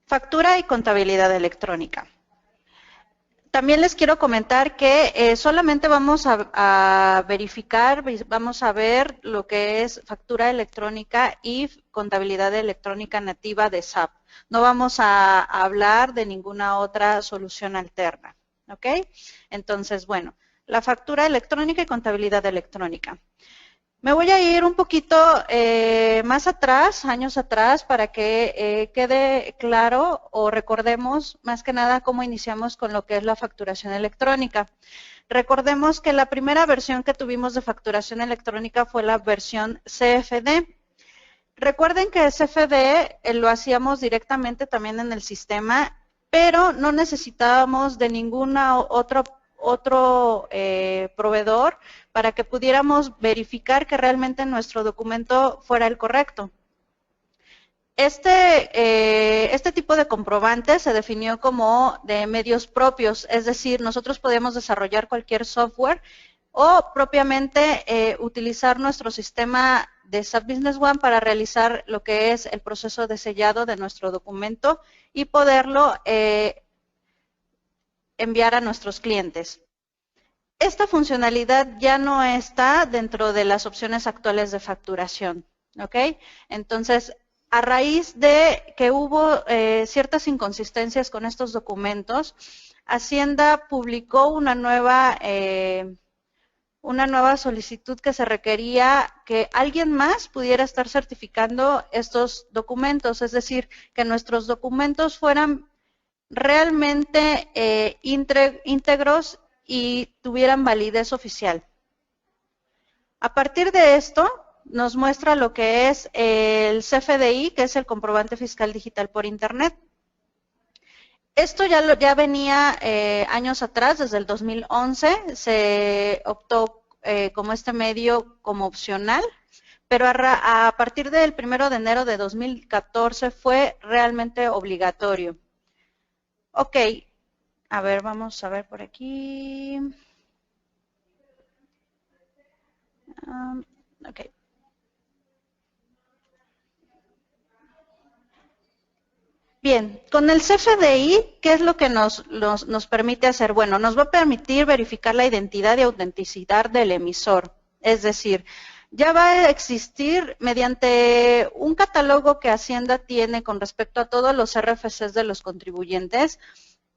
Factura y contabilidad electrónica. También les quiero comentar que solamente vamos a verificar, vamos a ver lo que es factura electrónica y contabilidad electrónica nativa de SAP. No vamos a hablar de ninguna otra solución alterna, ¿ok? Entonces, bueno, la factura electrónica y contabilidad electrónica. Me voy a ir un poquito más atrás, años atrás, para que quede claro o recordemos más que nada cómo iniciamos con lo que es la facturación electrónica. Recordemos que la primera versión que tuvimos de facturación electrónica fue la versión CFD. Recuerden que CFD lo hacíamos directamente también en el sistema, pero no necesitábamos de ninguna otro proveedor para que pudiéramos verificar que realmente nuestro documento fuera el correcto. Este tipo de comprobante se definió como de medios propios, es decir, nosotros podemos desarrollar cualquier software o propiamente utilizar nuestro sistema de SAP Business One para realizar lo que es el proceso de sellado de nuestro documento y poderlo enviar a nuestros clientes. Esta funcionalidad ya no está dentro de las opciones actuales de facturación, ¿ok? Entonces, a raíz de que hubo ciertas inconsistencias con estos documentos, Hacienda publicó una nueva solicitud que se requería que alguien más pudiera estar certificando estos documentos, es decir, que nuestros documentos fueran realmente íntegros y tuvieran validez oficial. A partir de esto, nos muestra lo que es el CFDI, que es el comprobante fiscal digital por Internet. Esto ya venía años atrás, desde el 2011, se optó como este medio como opcional, pero a partir del 1 de enero de 2014 fue realmente obligatorio. Ok, a ver, vamos a ver por aquí. Ok. Bien, con el CFDI, ¿qué es lo que nos permite hacer? Bueno, nos va a permitir verificar la identidad y autenticidad del emisor. Es decir, ya va a existir mediante un catálogo que Hacienda tiene con respecto a todos los RFCs de los contribuyentes.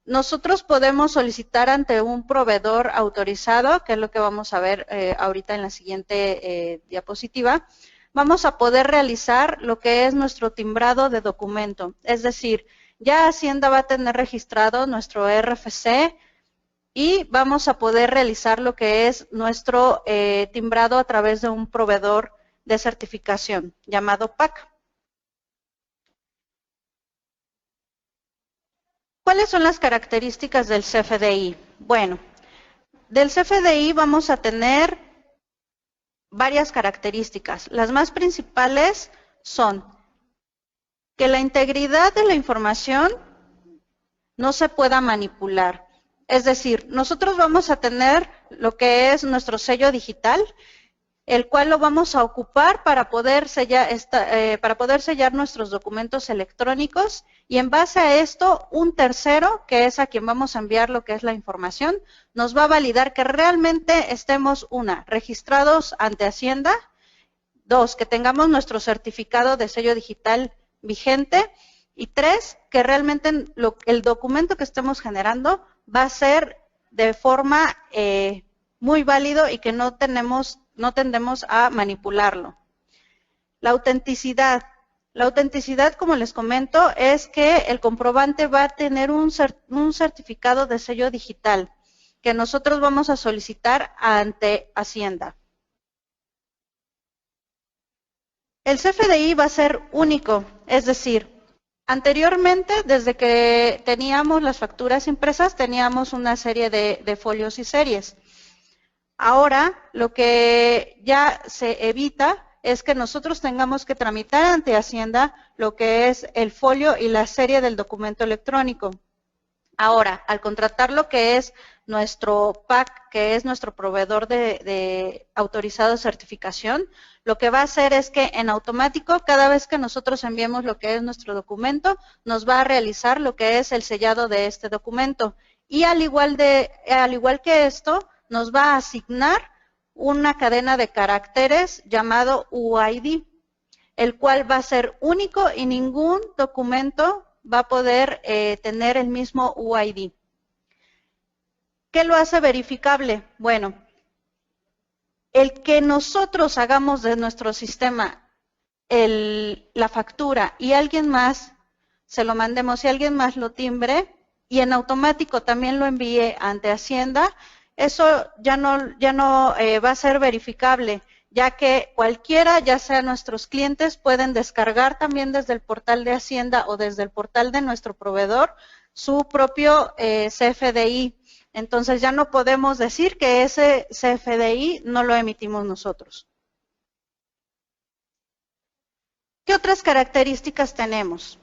Nosotros podemos solicitar ante un proveedor autorizado, que es lo que vamos a ver ahorita en la siguiente diapositiva. Vamos a poder realizar lo que es nuestro timbrado de documento. Es decir, ya Hacienda va a tener registrado nuestro RFC y vamos a poder realizar lo que es nuestro timbrado a través de un proveedor de certificación llamado PAC. ¿Cuáles son las características del CFDI? Bueno, del CFDI vamos a tener varias características. Las más principales son que la integridad de la información no se pueda manipular. Es decir, nosotros vamos a tener lo que es nuestro sello digital, el cual lo vamos a ocupar para poder sellar nuestros documentos electrónicos y en base a esto, un tercero, que es a quien vamos a enviar lo que es la información, nos va a validar que realmente estemos, una, registrados ante Hacienda, dos, que tengamos nuestro certificado de sello digital vigente y tres, que realmente el documento que estemos generando va a ser de forma muy válido y que no tendemos a manipularlo. La autenticidad. La autenticidad, como les comento, es que el comprobante va a tener un certificado de sello digital que nosotros vamos a solicitar ante Hacienda. El CFDI va a ser único, es decir, anteriormente, desde que teníamos las facturas impresas, teníamos una serie de folios y series. Ahora, lo que ya se evita es que nosotros tengamos que tramitar ante Hacienda lo que es el folio y la serie del documento electrónico. Ahora, al contratar lo que es nuestro PAC, que es nuestro proveedor de autorizado de certificación, lo que va a hacer es que en automático, cada vez que nosotros enviemos lo que es nuestro documento, nos va a realizar lo que es el sellado de este documento. Y al igual que esto, nos va a asignar una cadena de caracteres llamado UID, el cual va a ser único y ningún documento va a poder tener el mismo UID. ¿Qué lo hace verificable? Bueno, el que nosotros hagamos de nuestro sistema la factura y alguien más se lo mandemos y alguien más lo timbre y en automático también lo envíe ante Hacienda, eso ya no va a ser verificable, ya que cualquiera, ya sea nuestros clientes, pueden descargar también desde el portal de Hacienda o desde el portal de nuestro proveedor su propio CFDI. Entonces ya no podemos decir que ese CFDI no lo emitimos nosotros. ¿Qué otras características tenemos?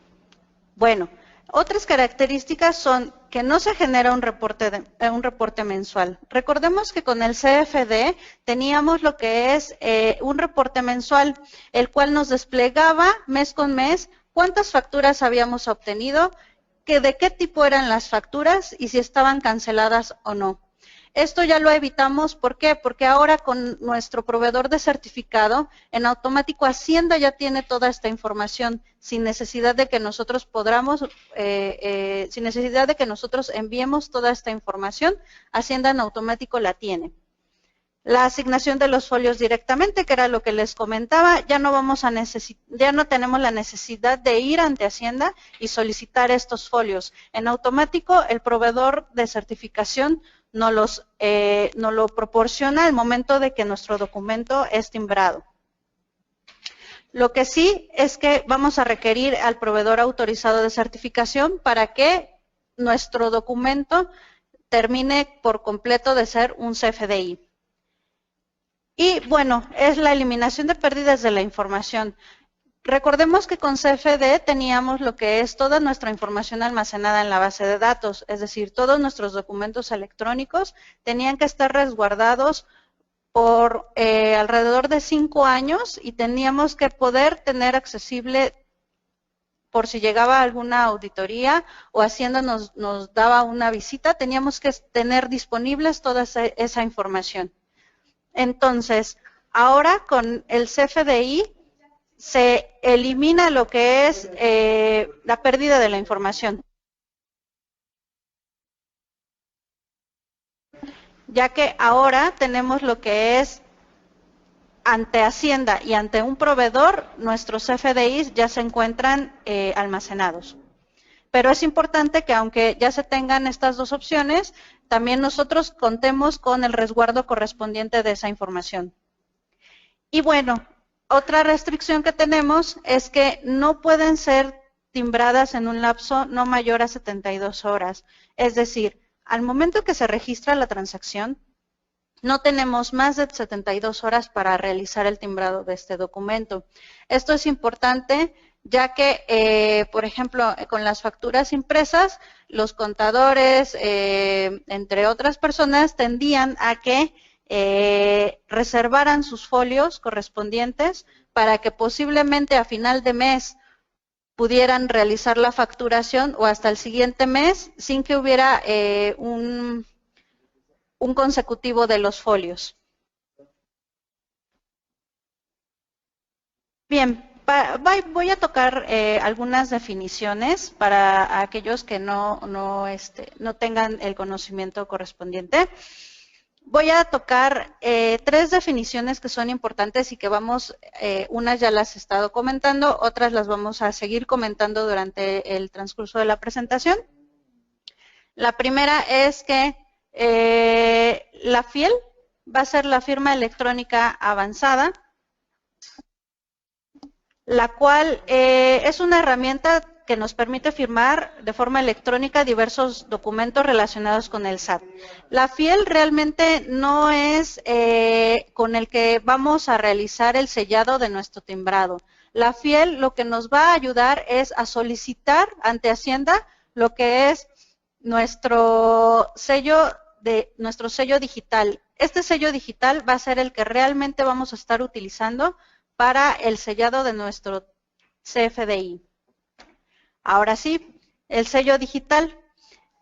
Bueno, otras características son que no se genera un reporte mensual. Recordemos que con el CFD teníamos lo que es un reporte mensual, el cual nos desplegaba mes con mes cuántas facturas habíamos obtenido, de qué tipo eran las facturas y si estaban canceladas o no. Esto ya lo evitamos, ¿por qué? Porque ahora con nuestro proveedor de certificado, en automático Hacienda ya tiene toda esta información sin necesidad de que nosotros sin necesidad de que nosotros enviemos toda esta información, Hacienda en automático la tiene. La asignación de los folios directamente, que era lo que les comentaba, ya no tenemos la necesidad de ir ante Hacienda y solicitar estos folios. En automático, el proveedor de certificación nos lo proporciona al momento de que nuestro documento es timbrado. Lo que sí es que vamos a requerir al proveedor autorizado de certificación para que nuestro documento termine por completo de ser un CFDI. Y bueno, es la eliminación de pérdidas de la información. Recordemos que con CFD teníamos lo que es toda nuestra información almacenada en la base de datos, es decir, todos nuestros documentos electrónicos tenían que estar resguardados por alrededor de 5 años y teníamos que poder tener accesible por si llegaba alguna auditoría o Hacienda nos daba una visita, teníamos que tener disponibles toda esa información. Entonces, ahora con el CFDI se elimina lo que es la pérdida de la información, ya que ahora tenemos lo que es ante Hacienda y ante un proveedor, nuestros CFDIs ya se encuentran almacenados. Pero es importante que aunque ya se tengan estas dos opciones, también nosotros contemos con el resguardo correspondiente de esa información. Y bueno, otra restricción que tenemos es que no pueden ser timbradas en un lapso no mayor a 72 horas. Es decir, al momento que se registra la transacción, no tenemos más de 72 horas para realizar el timbrado de este documento. Esto es importante ya que, por ejemplo, con las facturas impresas, los contadores, entre otras personas, tendían a que reservaran sus folios correspondientes para que posiblemente a final de mes pudieran realizar la facturación o hasta el siguiente mes sin que hubiera un consecutivo de los folios. Bien. Voy a tocar algunas definiciones para aquellos que no tengan el conocimiento correspondiente. Voy a tocar 3 definiciones que son importantes y que unas ya las he estado comentando, otras las vamos a seguir comentando durante el transcurso de la presentación. La primera es que la FIEL va a ser la firma electrónica avanzada, la cual es una herramienta que nos permite firmar de forma electrónica diversos documentos relacionados con el SAT. La FIEL realmente no es con el que vamos a realizar el sellado de nuestro timbrado. La FIEL lo que nos va a ayudar es a solicitar ante Hacienda lo que es nuestro sello digital. Este sello digital va a ser el que realmente vamos a estar utilizando para el sellado de nuestro CFDI. Ahora sí, el sello digital.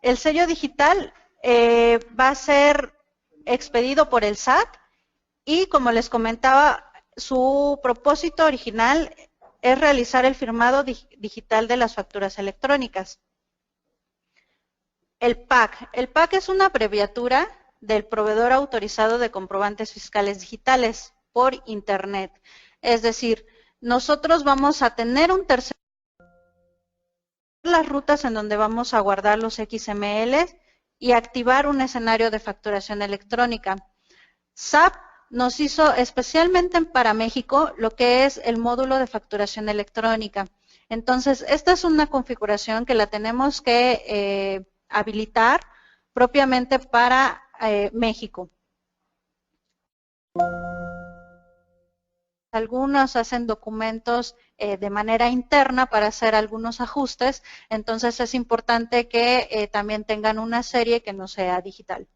El sello digital va a ser expedido por el SAT y, como les comentaba, su propósito original es realizar el firmado digital de las facturas electrónicas. El PAC. El PAC es una abreviatura del proveedor autorizado de comprobantes fiscales digitales por Internet. Es decir, nosotros vamos a tener un tercero, las rutas en donde vamos a guardar los XML y activar un escenario de facturación electrónica. SAP nos hizo especialmente para México lo que es el módulo de facturación electrónica. Entonces, esta es una configuración que la tenemos que habilitar propiamente para México. Algunos hacen documentos de manera interna para hacer algunos ajustes, entonces es importante que también tengan una serie que no sea digital.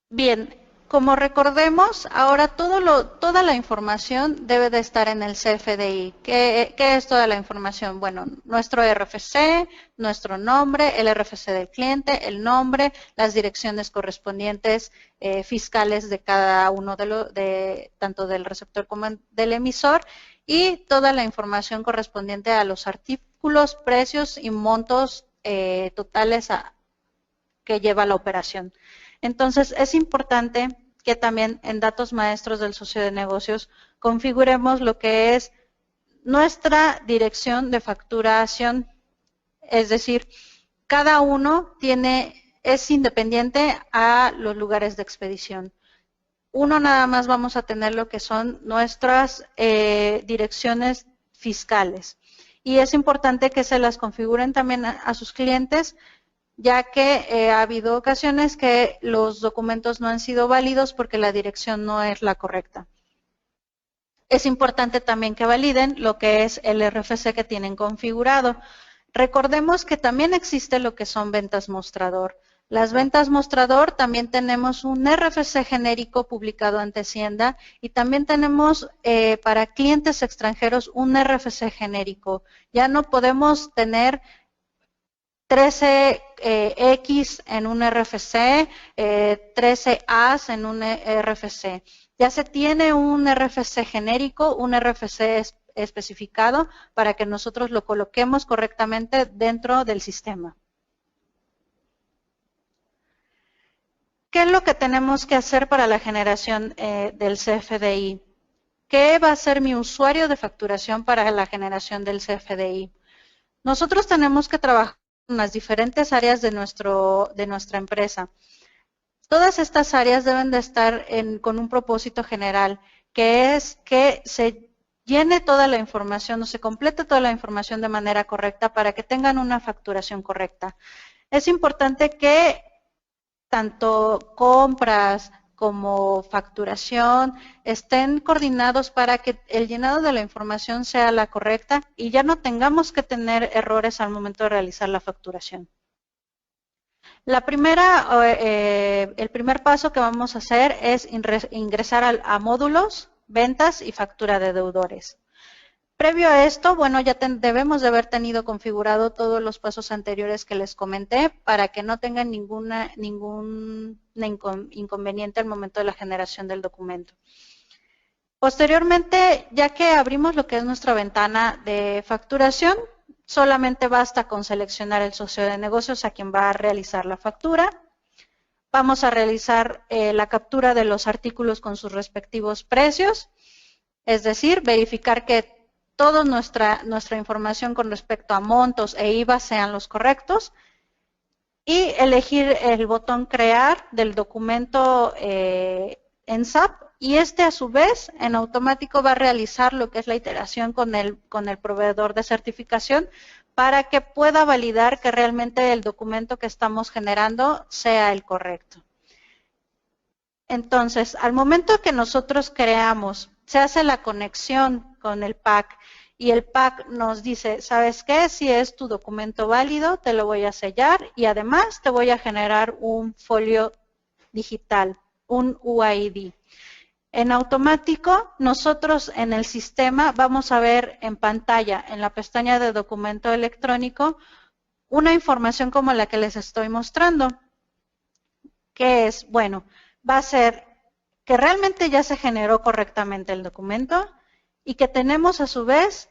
Bien, como recordemos, ahora toda la información debe de estar en el CFDI. ¿Qué es toda la información? Bueno, nuestro RFC, nuestro nombre, el RFC del cliente, el nombre, las direcciones correspondientes fiscales de cada uno tanto del receptor como del emisor, y toda la información correspondiente a los artículos, precios y montos totales que lleva la operación. Entonces, es importante que también en datos maestros del socio de negocios configuremos lo que es nuestra dirección de facturación. Es decir, cada uno es independiente a los lugares de expedición. Uno nada más vamos a tener lo que son nuestras direcciones fiscales. Y es importante que se las configuren también a sus clientes, ya que ha habido ocasiones que los documentos no han sido válidos porque la dirección no es la correcta. Es importante también que validen lo que es el RFC que tienen configurado. Recordemos que también existe lo que son ventas mostrador. Las ventas mostrador también tenemos un RFC genérico publicado ante Hacienda y también tenemos para clientes extranjeros un RFC genérico. Ya no podemos tener 13X en un RFC, 13As en un RFC. Ya se tiene un RFC genérico, un RFC especificado para que nosotros lo coloquemos correctamente dentro del sistema. ¿Qué es lo que tenemos que hacer para la generación del CFDI? ¿Qué va a ser mi usuario de facturación para la generación del CFDI? Nosotros tenemos que trabajar en las diferentes áreas de nuestra empresa. Todas estas áreas deben de estar con un propósito general, que es que se llene toda la información o se complete toda la información de manera correcta para que tengan una facturación correcta. Es importante que tanto compras como facturación estén coordinados para que el llenado de la información sea la correcta y ya no tengamos que tener errores al momento de realizar la facturación. El primer paso que vamos a hacer es ingresar a módulos, ventas y factura de deudores. Previo a esto, bueno, ya debemos de haber tenido configurado todos los pasos anteriores que les comenté para que no tengan ningún inconveniente al momento de la generación del documento. Posteriormente, ya que abrimos lo que es nuestra ventana de facturación, solamente basta con seleccionar el socio de negocios a quien va a realizar la factura. Vamos a realizar la captura de los artículos con sus respectivos precios, es decir, verificar que toda nuestra información con respecto a montos e IVA sean los correctos y elegir el botón crear del documento en SAP y a su vez en automático va a realizar lo que es la iteración con el proveedor de certificación para que pueda validar que realmente el documento que estamos generando sea el correcto. Entonces, al momento que nosotros creamos, se hace la conexión con el PAC y el PAC nos dice, ¿sabes qué? Si es tu documento válido, te lo voy a sellar y además te voy a generar un folio digital, un UID. En automático, nosotros en el sistema vamos a ver en pantalla, en la pestaña de documento electrónico, una información como la que les estoy mostrando, que es, bueno, va a ser que realmente ya se generó correctamente el documento y que tenemos a su vez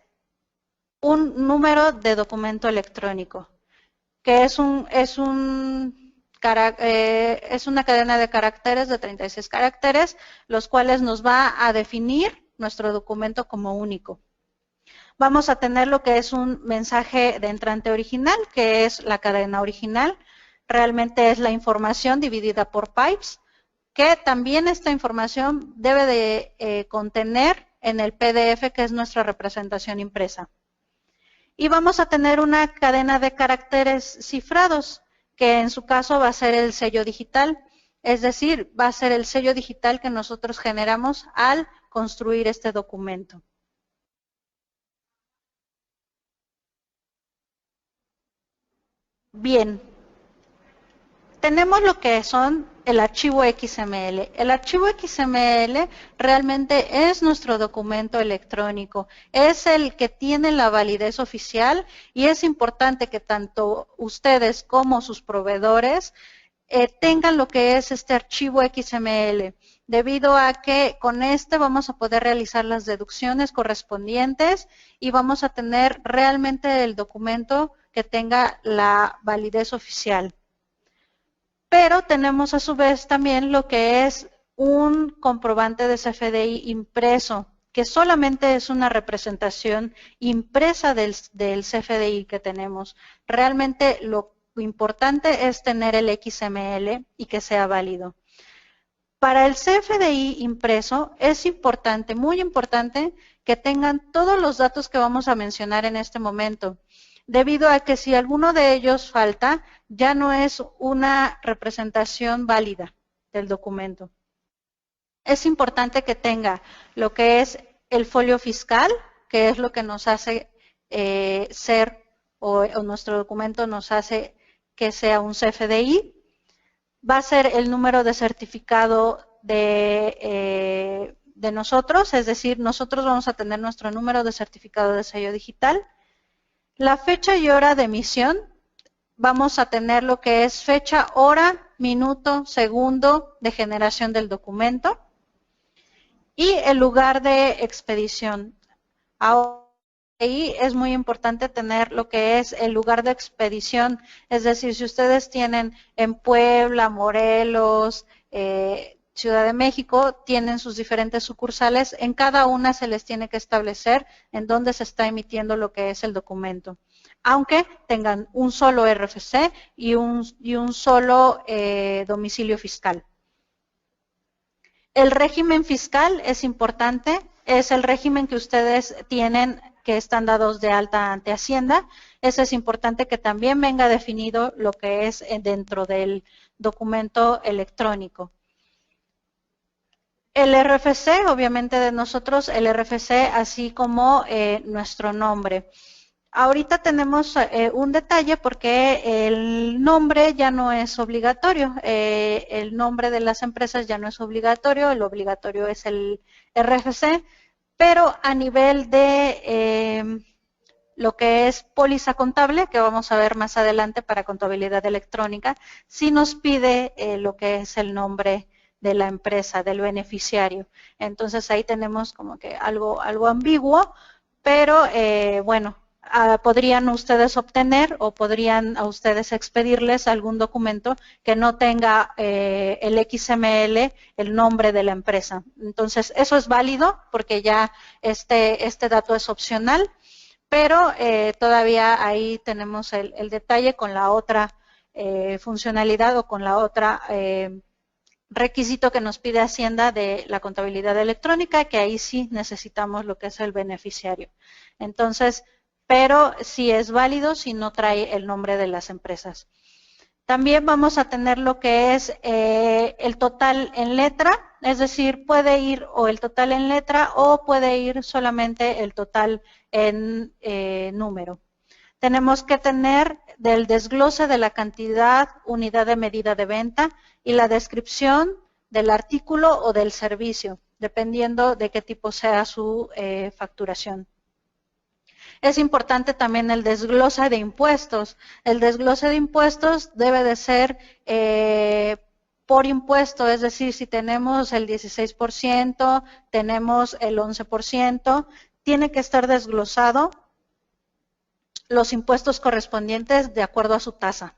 un número de documento electrónico, que es una cadena de caracteres de 36 caracteres, los cuales nos va a definir nuestro documento como único. Vamos a tener lo que es un mensaje de entrante original, que es la cadena original. Realmente es la información dividida por pipes, que también esta información debe de contener en el PDF, que es nuestra representación impresa. Y vamos a tener una cadena de caracteres cifrados, que en su caso va a ser el sello digital, es decir, va a ser el sello digital que nosotros generamos al construir este documento. Bien, tenemos lo que son el archivo XML. El archivo XML realmente es nuestro documento electrónico, es el que tiene la validez oficial y es importante que tanto ustedes como sus proveedores tengan lo que es este archivo XML, debido a que con este vamos a poder realizar las deducciones correspondientes y vamos a tener realmente el documento que tenga la validez oficial. Pero tenemos a su vez también lo que es un comprobante de CFDI impreso, que solamente es una representación impresa del CFDI que tenemos. Realmente lo importante es tener el XML y que sea válido. Para el CFDI impreso es importante, muy importante, que tengan todos los datos que vamos a mencionar en este momento, debido a que si alguno de ellos falta, ya no es una representación válida del documento. Es importante que tenga lo que es el folio fiscal, que es lo que nos hace ser, o nuestro documento nos hace que sea un CFDI. Va a ser el número de certificado de nosotros, es decir, nosotros vamos a tener nuestro número de certificado de sello digital. La fecha y hora de emisión, vamos a tener lo que es fecha, hora, minuto, segundo de generación del documento y el lugar de expedición. Ahí es muy importante tener lo que es el lugar de expedición, es decir, si ustedes tienen en Puebla, Morelos, Ciudad de México, tienen sus diferentes sucursales, en cada una se les tiene que establecer en dónde se está emitiendo lo que es el documento, aunque tengan un solo RFC y un solo domicilio fiscal. El régimen fiscal es importante, es el régimen que ustedes tienen que están dados de alta ante Hacienda. Eso es importante que también venga definido lo que es dentro del documento electrónico. El RFC, obviamente de nosotros, el RFC así como nuestro nombre. Ahorita tenemos un detalle porque el nombre ya no es obligatorio, el nombre de las empresas ya no es obligatorio, el obligatorio es el RFC, pero a nivel de lo que es póliza contable, que vamos a ver más adelante para contabilidad electrónica, sí nos pide lo que es el nombre de la empresa, del beneficiario. Entonces ahí tenemos como que algo ambiguo, pero bueno, podrían ustedes obtener o podrían a ustedes expedirles algún documento que no tenga el XML, el nombre de la empresa. Entonces, eso es válido porque ya este dato es opcional, pero todavía ahí tenemos el detalle con la otra funcionalidad o con la otra requisito que nos pide Hacienda de la contabilidad electrónica, que ahí sí necesitamos lo que es el beneficiario. Entonces, pero sí es válido si no trae el nombre de las empresas. También vamos a tener lo que es el total en letra, es decir, puede ir o el total en letra o puede ir solamente el total en número. Tenemos que tener del desglose de la cantidad, unidad de medida de venta y la descripción del artículo o del servicio, dependiendo de qué tipo sea su facturación. Es importante también el desglose de impuestos. El desglose de impuestos debe de ser por impuesto, es decir, si tenemos el 16%, tenemos el 11%, tiene que estar desglosado los impuestos correspondientes de acuerdo a su tasa.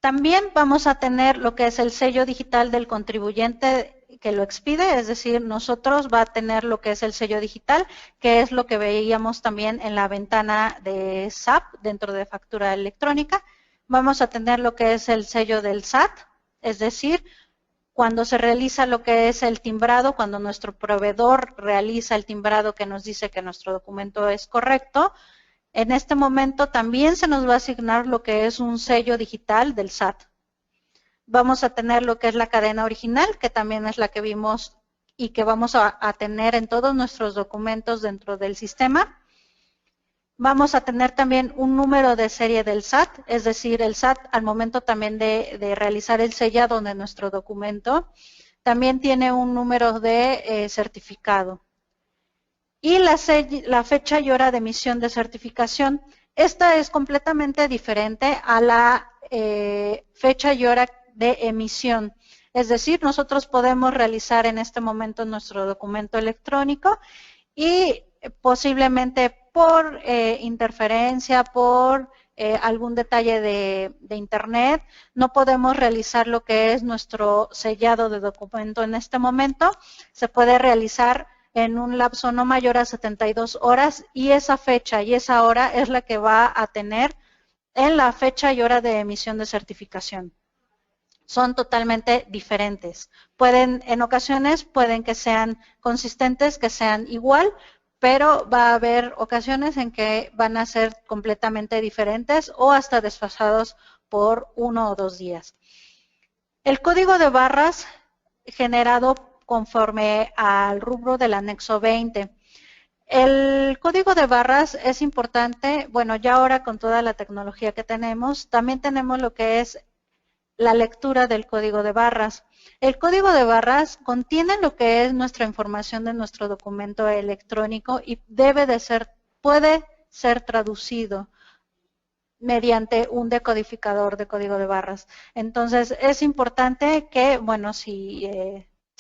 También vamos a tener lo que es el sello digital del contribuyente que lo expide, es decir, nosotros va a tener lo que es el sello digital, que es lo que veíamos también en la ventana de SAP dentro de factura electrónica. Vamos a tener lo que es el sello del SAT, es decir, cuando se realiza lo que es el timbrado, cuando nuestro proveedor realiza el timbrado que nos dice que nuestro documento es correcto, en este momento también se nos va a asignar lo que es un sello digital del SAT. Vamos a tener lo que es la cadena original, que también es la que vimos y que vamos a tener en todos nuestros documentos dentro del sistema. Vamos a tener también un número de serie del SAT, es decir, el SAT al momento también de realizar el sellado de nuestro documento, también tiene un número de certificado. Y la fecha y hora de emisión de certificación. Esta es completamente diferente a la fecha y hora de emisión. Es decir, nosotros podemos realizar en este momento nuestro documento electrónico y posiblemente por interferencia, por algún detalle de internet, no podemos realizar lo que es nuestro sellado de documento en este momento. Se puede realizar en un lapso no mayor a 72 horas y esa fecha y esa hora es la que va a tener en la fecha y hora de emisión de certificación. Son totalmente diferentes. En ocasiones pueden que sean consistentes, que sean igual, pero va a haber ocasiones en que van a ser completamente diferentes o hasta desfasados por 1 o 2 días. El código de barras generado conforme al rubro del anexo 20. El código de barras es importante, bueno, ya ahora con toda la tecnología que tenemos, también tenemos lo que es la lectura del código de barras. El código de barras contiene lo que es nuestra información de nuestro documento electrónico y puede ser traducido mediante un decodificador de código de barras. Entonces, es importante que, bueno, si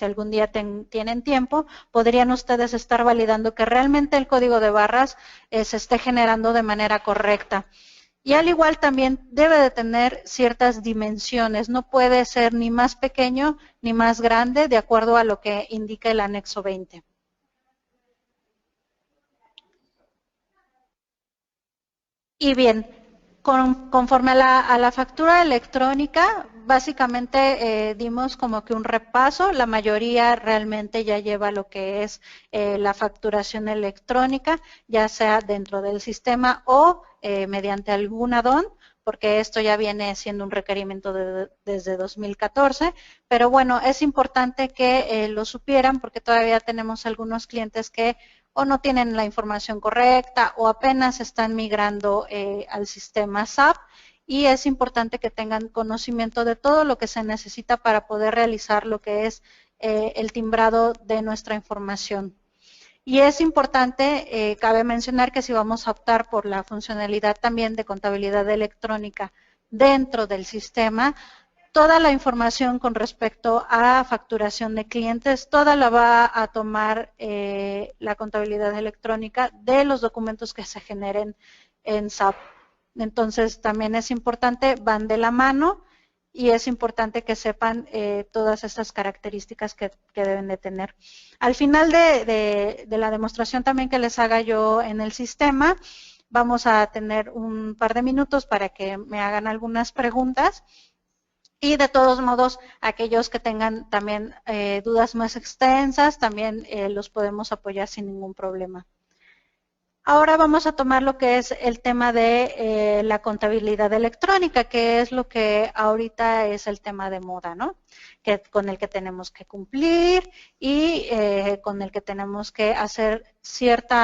algún día tienen tiempo, podrían ustedes estar validando que realmente el código de barras se esté generando de manera correcta. Y al igual también debe de tener ciertas dimensiones, no puede ser ni más pequeño ni más grande de acuerdo a lo que indica el anexo 20. Y bien, conforme a la factura electrónica, básicamente dimos como que un repaso, la mayoría realmente ya lleva lo que es la facturación electrónica, ya sea dentro del sistema o mediante algún add-on, porque esto ya viene siendo un requerimiento desde 2014, pero bueno, es importante que lo supieran porque todavía tenemos algunos clientes que o no tienen la información correcta o apenas están migrando al sistema SAP y es importante que tengan conocimiento de todo lo que se necesita para poder realizar lo que es el timbrado de nuestra información. Y es importante, cabe mencionar que si vamos a optar por la funcionalidad también de contabilidad electrónica dentro del sistema, toda la información con respecto a facturación de clientes, toda la va a tomar la contabilidad electrónica de los documentos que se generen en SAP. Entonces, también es importante, van de la mano y es importante que sepan todas estas características que deben de tener. Al final de la demostración también que les haga yo en el sistema, vamos a tener un par de minutos para que me hagan algunas preguntas. Y de todos modos, aquellos que tengan también dudas más extensas, también los podemos apoyar sin ningún problema. Ahora vamos a tomar lo que es el tema de la contabilidad electrónica, que es lo que ahorita es el tema de moda, ¿no? Con el que tenemos que cumplir y con el que tenemos que hacer cierto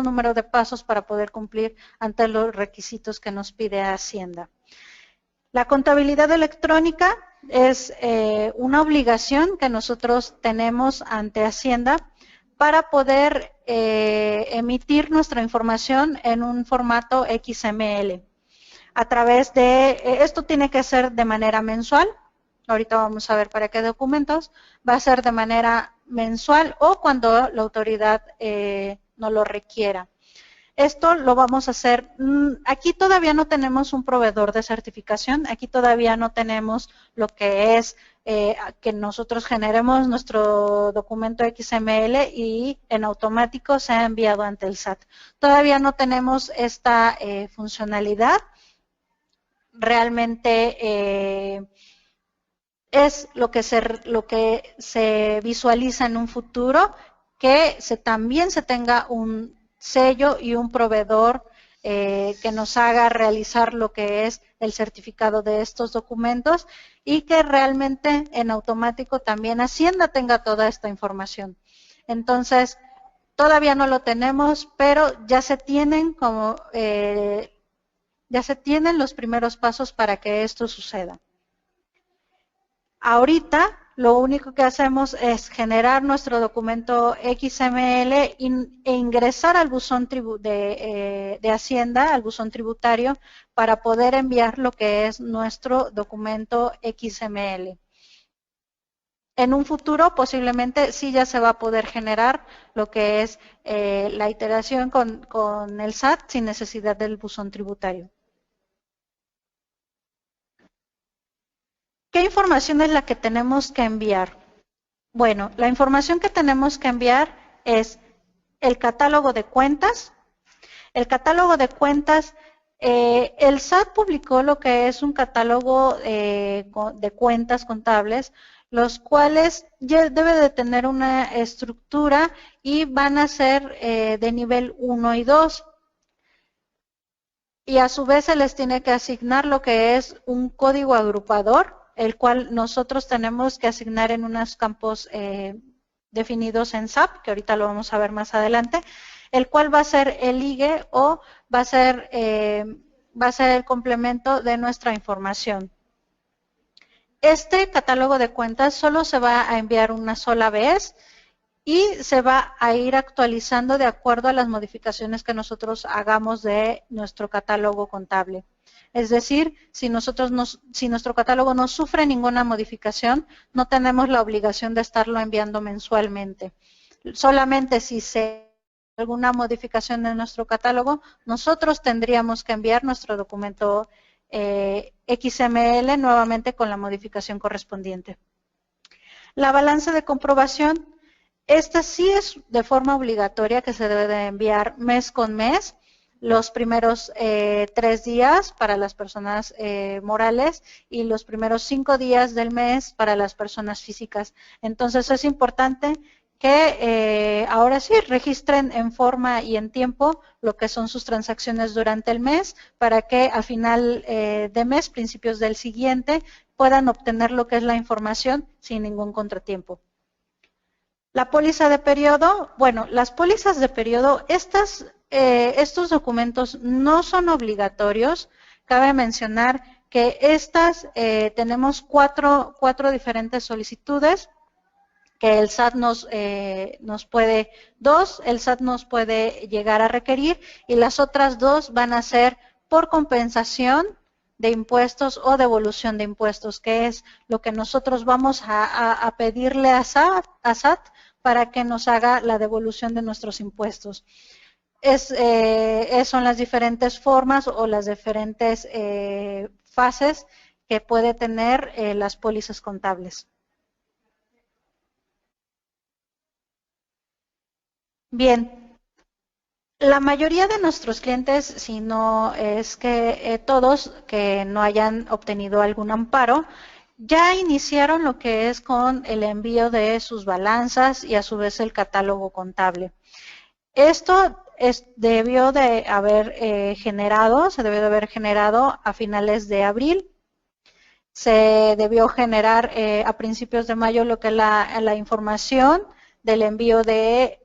número de pasos para poder cumplir ante los requisitos que nos pide Hacienda. La contabilidad electrónica es una obligación que nosotros tenemos ante Hacienda para poder emitir nuestra información en un formato XML. A través de, esto tiene que ser de manera mensual, ahorita vamos a ver para qué documentos, va a ser de manera mensual o cuando la autoridad no lo requiera. Esto lo vamos a hacer, aquí todavía no tenemos un proveedor de certificación, aquí todavía no tenemos lo que es que nosotros generemos nuestro documento XML y en automático sea enviado ante el SAT. Todavía no tenemos esta funcionalidad, realmente es lo que se visualiza en un futuro, que también se tenga un sello y un proveedor que nos haga realizar lo que es el certificado de estos documentos y que realmente en automático también Hacienda tenga toda esta información. Entonces, todavía no lo tenemos, pero ya se tienen los primeros pasos para que esto suceda. Ahorita lo único que hacemos es generar nuestro documento XML e ingresar al buzón de Hacienda, al buzón tributario, para poder enviar lo que es nuestro documento XML. En un futuro posiblemente sí ya se va a poder generar lo que es la iteración con el SAT sin necesidad del buzón tributario. ¿Qué información es la que tenemos que enviar? Bueno, la información que tenemos que enviar es el catálogo de cuentas. El catálogo de cuentas, el SAT publicó lo que es un catálogo de cuentas contables, los cuales ya debe de tener una estructura y van a ser de nivel 1 y 2. Y a su vez se les tiene que asignar lo que es un código agrupador, el cual nosotros tenemos que asignar en unos campos definidos en SAP, que ahorita lo vamos a ver más adelante, el cual va a ser el IGE o va a ser el complemento de nuestra información. Este catálogo de cuentas solo se va a enviar una sola vez y se va a ir actualizando de acuerdo a las modificaciones que nosotros hagamos de nuestro catálogo contable. Es decir, si nuestro catálogo no sufre ninguna modificación, no tenemos la obligación de estarlo enviando mensualmente. Solamente si se alguna modificación en nuestro catálogo, nosotros tendríamos que enviar nuestro documento XML nuevamente con la modificación correspondiente. La balanza de comprobación, esta sí es de forma obligatoria que se debe de enviar mes con mes, los primeros 3 días para las personas morales y los primeros 5 días del mes para las personas físicas. Entonces es importante que ahora sí registren en forma y en tiempo lo que son sus transacciones durante el mes para que a final de mes, principios del siguiente, puedan obtener lo que es la información sin ningún contratiempo. La póliza de periodo, bueno, las pólizas de periodo, estos documentos no son obligatorios. Cabe mencionar que tenemos cuatro diferentes solicitudes que el SAT el SAT nos puede llegar a requerir y las otras 2 van a ser por compensación de impuestos o devolución de impuestos, que es lo que nosotros vamos a pedirle a SAT para que nos haga la devolución de nuestros impuestos. Son las diferentes formas o las diferentes fases que puede tener las pólizas contables. Bien, la mayoría de nuestros clientes, si no es que todos que no hayan obtenido algún amparo, ya iniciaron lo que es con el envío de sus balanzas y a su vez el catálogo contable. Esto debió de haber se debió de haber generado a finales de abril. Se debió generar a principios de mayo lo que es la información del envío de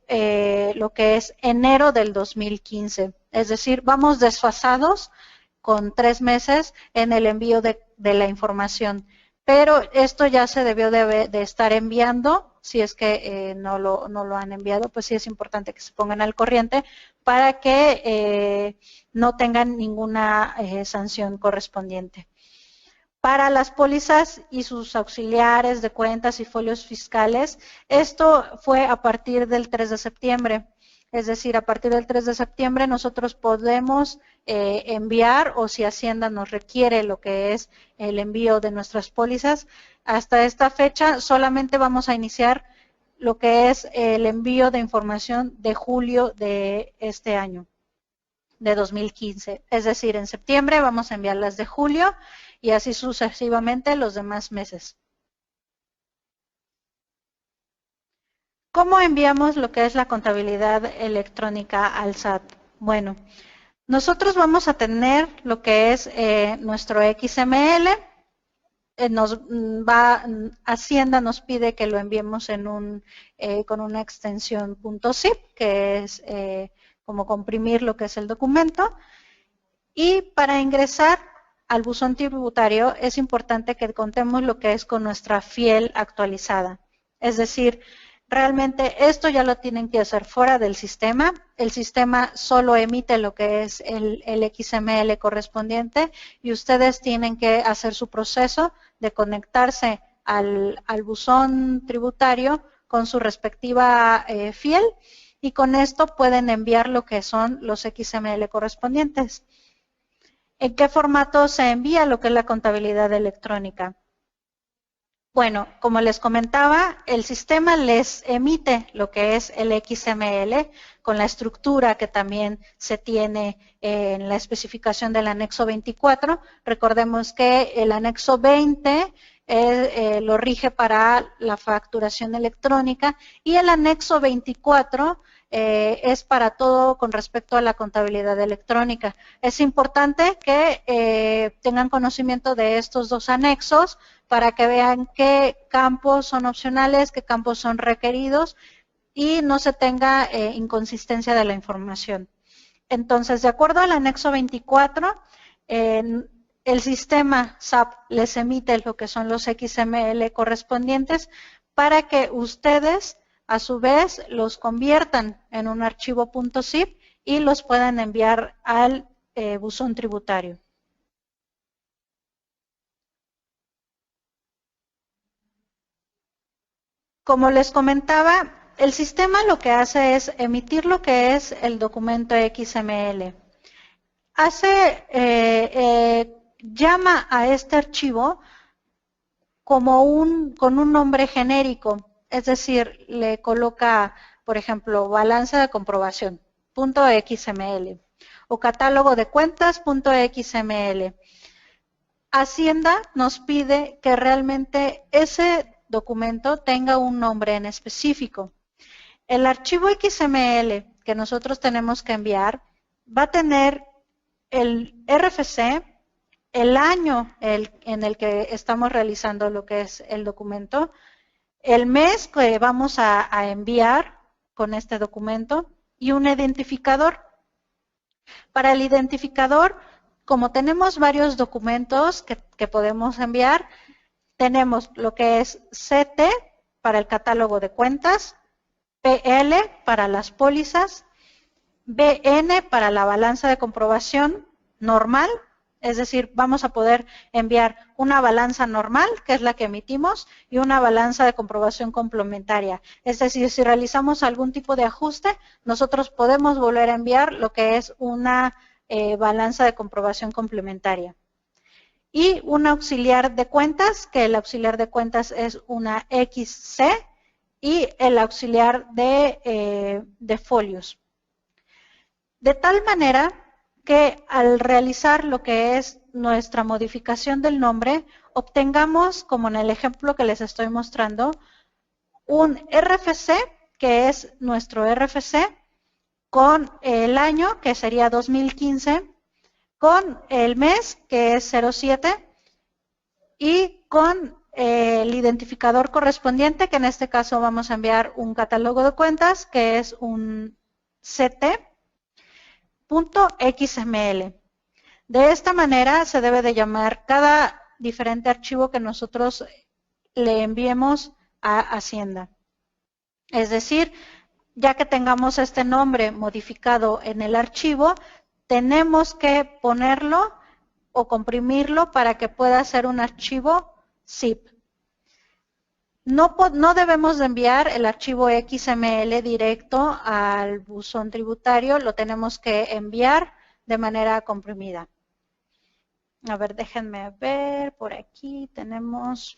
lo que es enero del 2015. Es decir, vamos desfasados con 3 meses en el envío de la información. Pero esto ya se debió de estar enviando. Si es que no lo han enviado, pues sí es importante que se pongan al corriente para que no tengan ninguna sanción correspondiente. Para las pólizas y sus auxiliares de cuentas y folios fiscales, esto fue a partir del 3 de septiembre. Es decir, a partir del 3 de septiembre nosotros podemos enviar, o si Hacienda nos requiere lo que es el envío de nuestras pólizas, hasta esta fecha solamente vamos a iniciar lo que es el envío de información de julio de este año, de 2015. Es decir, en septiembre vamos a enviar las de julio y así sucesivamente los demás meses. ¿Cómo enviamos lo que es la contabilidad electrónica al SAT? Bueno, nosotros vamos a tener lo que es nuestro XML. Hacienda nos pide que lo enviemos con una extensión .zip, que es como comprimir lo que es el documento. Y para ingresar al buzón tributario es importante que contemos lo que es con nuestra FIEL actualizada. Es decir, realmente esto ya lo tienen que hacer fuera del sistema. El sistema solo emite lo que es el XML correspondiente y ustedes tienen que hacer su proceso de conectarse al buzón tributario con su respectiva FIEL y con esto pueden enviar lo que son los XML correspondientes. ¿En qué formato se envía lo que es la contabilidad electrónica? Bueno, como les comentaba, el sistema les emite lo que es el XML con la estructura que también se tiene en la especificación del anexo 24. Recordemos que el anexo 20 lo rige para la facturación electrónica y el anexo 24 es para todo con respecto a la contabilidad electrónica. Es importante que tengan conocimiento de estos dos anexos para que vean qué campos son opcionales, qué campos son requeridos y no se tenga inconsistencia de la información. Entonces, de acuerdo al anexo 24, el sistema SAP les emite lo que son los XML correspondientes para que ustedes a su vez los conviertan en un archivo .zip y los puedan enviar al buzón tributario. Como les comentaba, el sistema lo que hace es emitir lo que es el documento XML. Llama a este archivo con un nombre genérico. Es decir, le coloca, por ejemplo, balance de comprobación, .xml, o catálogo de cuentas, .xml. Hacienda nos pide que realmente ese documento tenga un nombre en específico. El archivo XML que nosotros tenemos que enviar va a tener el RFC, el año en el que estamos realizando lo que es el documento, el mes que vamos a enviar con este documento y un identificador. Para el identificador, como tenemos varios documentos que podemos enviar, tenemos lo que es CT para el catálogo de cuentas, PL para las pólizas, BN para la balanza de comprobación normal, es decir, vamos a poder enviar una balanza normal, que es la que emitimos, y una balanza de comprobación complementaria. Es decir, si realizamos algún tipo de ajuste, nosotros podemos volver a enviar lo que es una balanza de comprobación complementaria. Y un auxiliar de cuentas, que el auxiliar de cuentas es una XC, y el auxiliar de folios. De tal manera que al realizar lo que es nuestra modificación del nombre, obtengamos, como en el ejemplo que les estoy mostrando, un RFC, que es nuestro RFC, con el año, que sería 2015, con el mes, que es 07, y con el identificador correspondiente, que en este caso vamos a enviar un catálogo de cuentas, que es un ct.xml. De esta manera se debe de llamar cada diferente archivo que nosotros le enviemos a Hacienda. Es decir, ya que tengamos este nombre modificado en el archivo, tenemos que ponerlo o comprimirlo para que pueda ser un archivo zip. No debemos de enviar el archivo XML directo al buzón tributario, lo tenemos que enviar de manera comprimida. A ver, déjenme ver, por aquí tenemos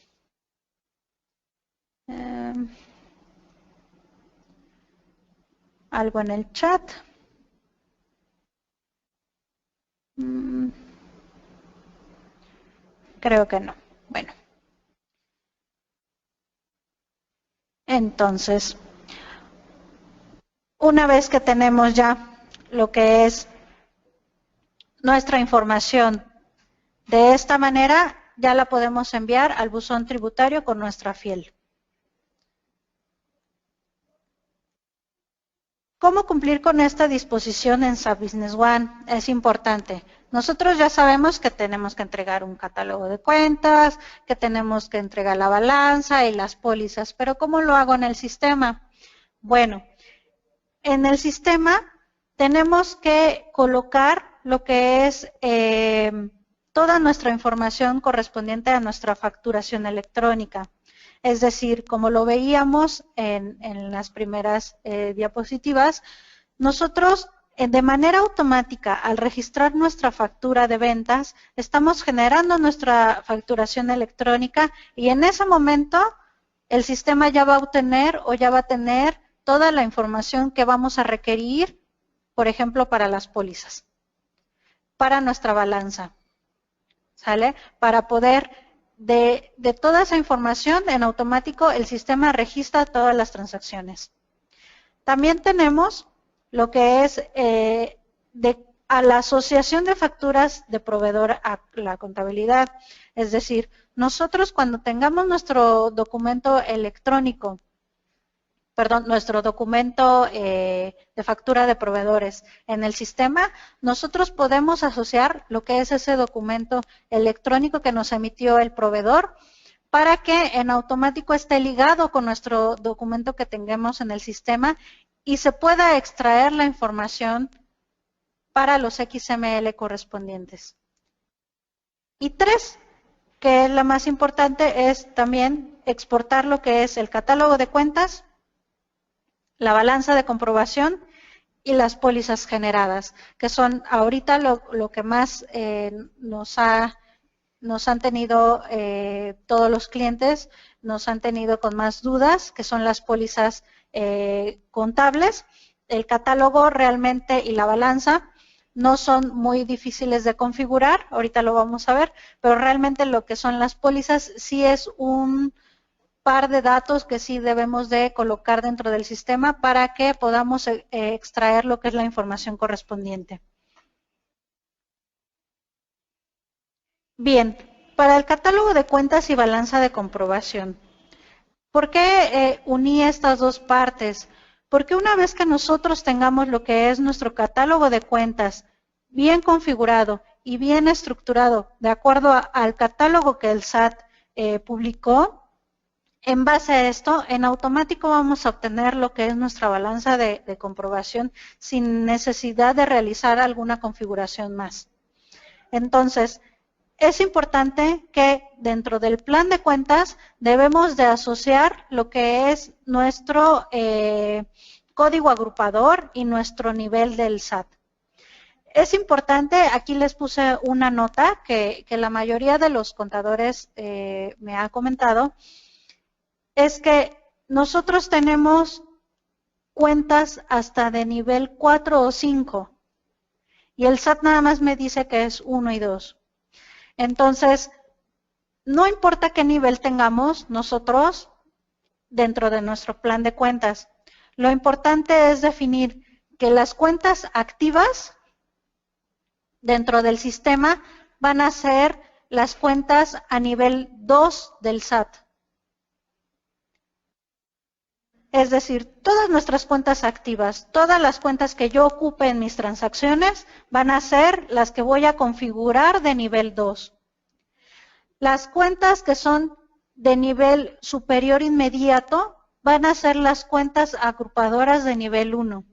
algo en el chat. Creo que no. Bueno. Entonces, una vez que tenemos ya lo que es nuestra información de esta manera, ya la podemos enviar al buzón tributario con nuestra fiel. ¿Cómo cumplir con esta disposición en SAP Business One? Es importante. Nosotros ya sabemos que tenemos que entregar un catálogo de cuentas, que tenemos que entregar la balanza y las pólizas, pero ¿cómo lo hago en el sistema? Bueno, en el sistema tenemos que colocar lo que es toda nuestra información correspondiente a nuestra facturación electrónica. Es decir, como lo veíamos en las primeras diapositivas, nosotros de manera automática, al registrar nuestra factura de ventas, estamos generando nuestra facturación electrónica y en ese momento el sistema ya va a obtener o ya va a tener toda la información que vamos a requerir, por ejemplo, para las pólizas, para nuestra balanza, ¿sale? Para poder, de toda esa información, en automático el sistema registra todas las transacciones. También tenemos lo que es a la asociación de facturas de proveedor a la contabilidad. Es decir, nosotros cuando tengamos nuestro documento electrónico, nuestro documento de factura de proveedores en el sistema, nosotros podemos asociar lo que es ese documento electrónico que nos emitió el proveedor para que en automático esté ligado con nuestro documento que tengamos en el sistema y se pueda extraer la información para los XML correspondientes. Y 3, que es la más importante, es también exportar lo que es el catálogo de cuentas, la balanza de comprobación y las pólizas generadas, que son ahorita lo que más nos han tenido todos los clientes, nos han tenido con más dudas, que son las pólizas contables. El catálogo realmente y la balanza no son muy difíciles de configurar, ahorita lo vamos a ver, pero realmente lo que son las pólizas sí es un par de datos que sí debemos de colocar dentro del sistema para que podamos extraer lo que es la información correspondiente. Bien, para el catálogo de cuentas y balanza de comprobación, ¿por qué uní estas dos partes? Porque una vez que nosotros tengamos lo que es nuestro catálogo de cuentas bien configurado y bien estructurado, de acuerdo al catálogo que el SAT publicó, en base a esto, en automático vamos a obtener lo que es nuestra balanza de comprobación sin necesidad de realizar alguna configuración más. Entonces, es importante que dentro del plan de cuentas debemos de asociar lo que es nuestro código agrupador y nuestro nivel del SAT. Es importante, aquí les puse una nota que la mayoría de los contadores me ha comentado, es que nosotros tenemos cuentas hasta de nivel 4 o 5 y el SAT nada más me dice que es 1 y 2. Entonces, no importa qué nivel tengamos nosotros dentro de nuestro plan de cuentas, lo importante es definir que las cuentas activas dentro del sistema van a ser las cuentas a nivel 2 del SAT. Es decir, todas nuestras cuentas activas, todas las cuentas que yo ocupe en mis transacciones van a ser las que voy a configurar de nivel 2. Las cuentas que son de nivel superior inmediato van a ser las cuentas agrupadoras de nivel 1.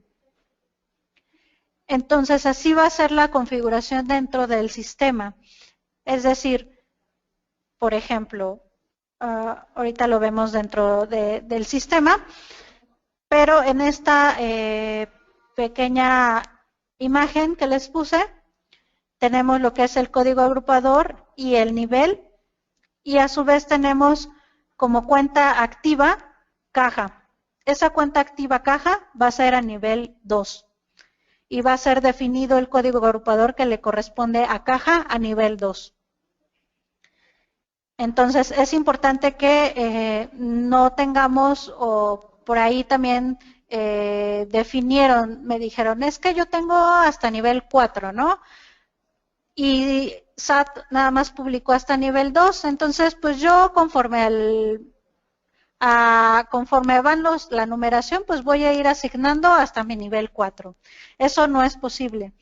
Entonces, así va a ser la configuración dentro del sistema. Es decir, por ejemplo, ahorita lo vemos dentro del sistema, pero en esta pequeña imagen que les puse, tenemos lo que es el código agrupador y el nivel, y a su vez tenemos como cuenta activa caja. Esa cuenta activa caja va a ser a nivel 2 y va a ser definido el código agrupador que le corresponde a caja a nivel 2. Entonces, es importante que no tengamos, o por ahí también definieron, me dijeron, es que yo tengo hasta nivel 4, ¿no? Y SAT nada más publicó hasta nivel 2, entonces pues yo conforme van la numeración, pues voy a ir asignando hasta mi nivel 4. Eso no es posible.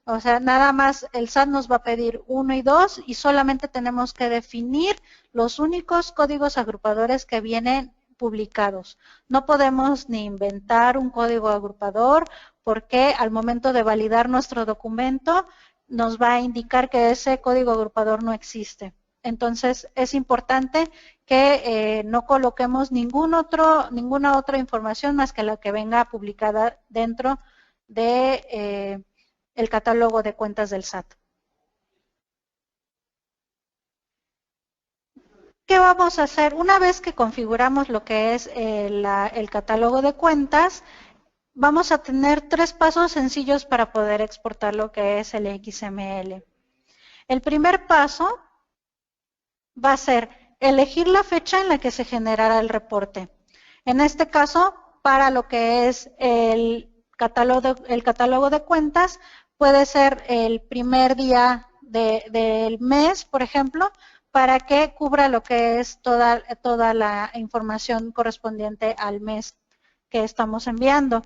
O sea, nada más el SAT nos va a pedir 1 y 2 y solamente tenemos que definir los únicos códigos agrupadores que vienen publicados. No podemos ni inventar un código agrupador porque al momento de validar nuestro documento nos va a indicar que ese código agrupador no existe. Entonces, es importante que no coloquemos ninguna otra información más que la que venga publicada dentro de el catálogo de cuentas del SAT. ¿Qué vamos a hacer? Una vez que configuramos lo que es el catálogo de cuentas, vamos a tener 3 pasos sencillos para poder exportar lo que es el XML. El primer paso va a ser elegir la fecha en la que se generará el reporte. En este caso, para lo que es el catálogo de cuentas, puede ser el primer día del mes, por ejemplo, para que cubra lo que es toda la información correspondiente al mes que estamos enviando.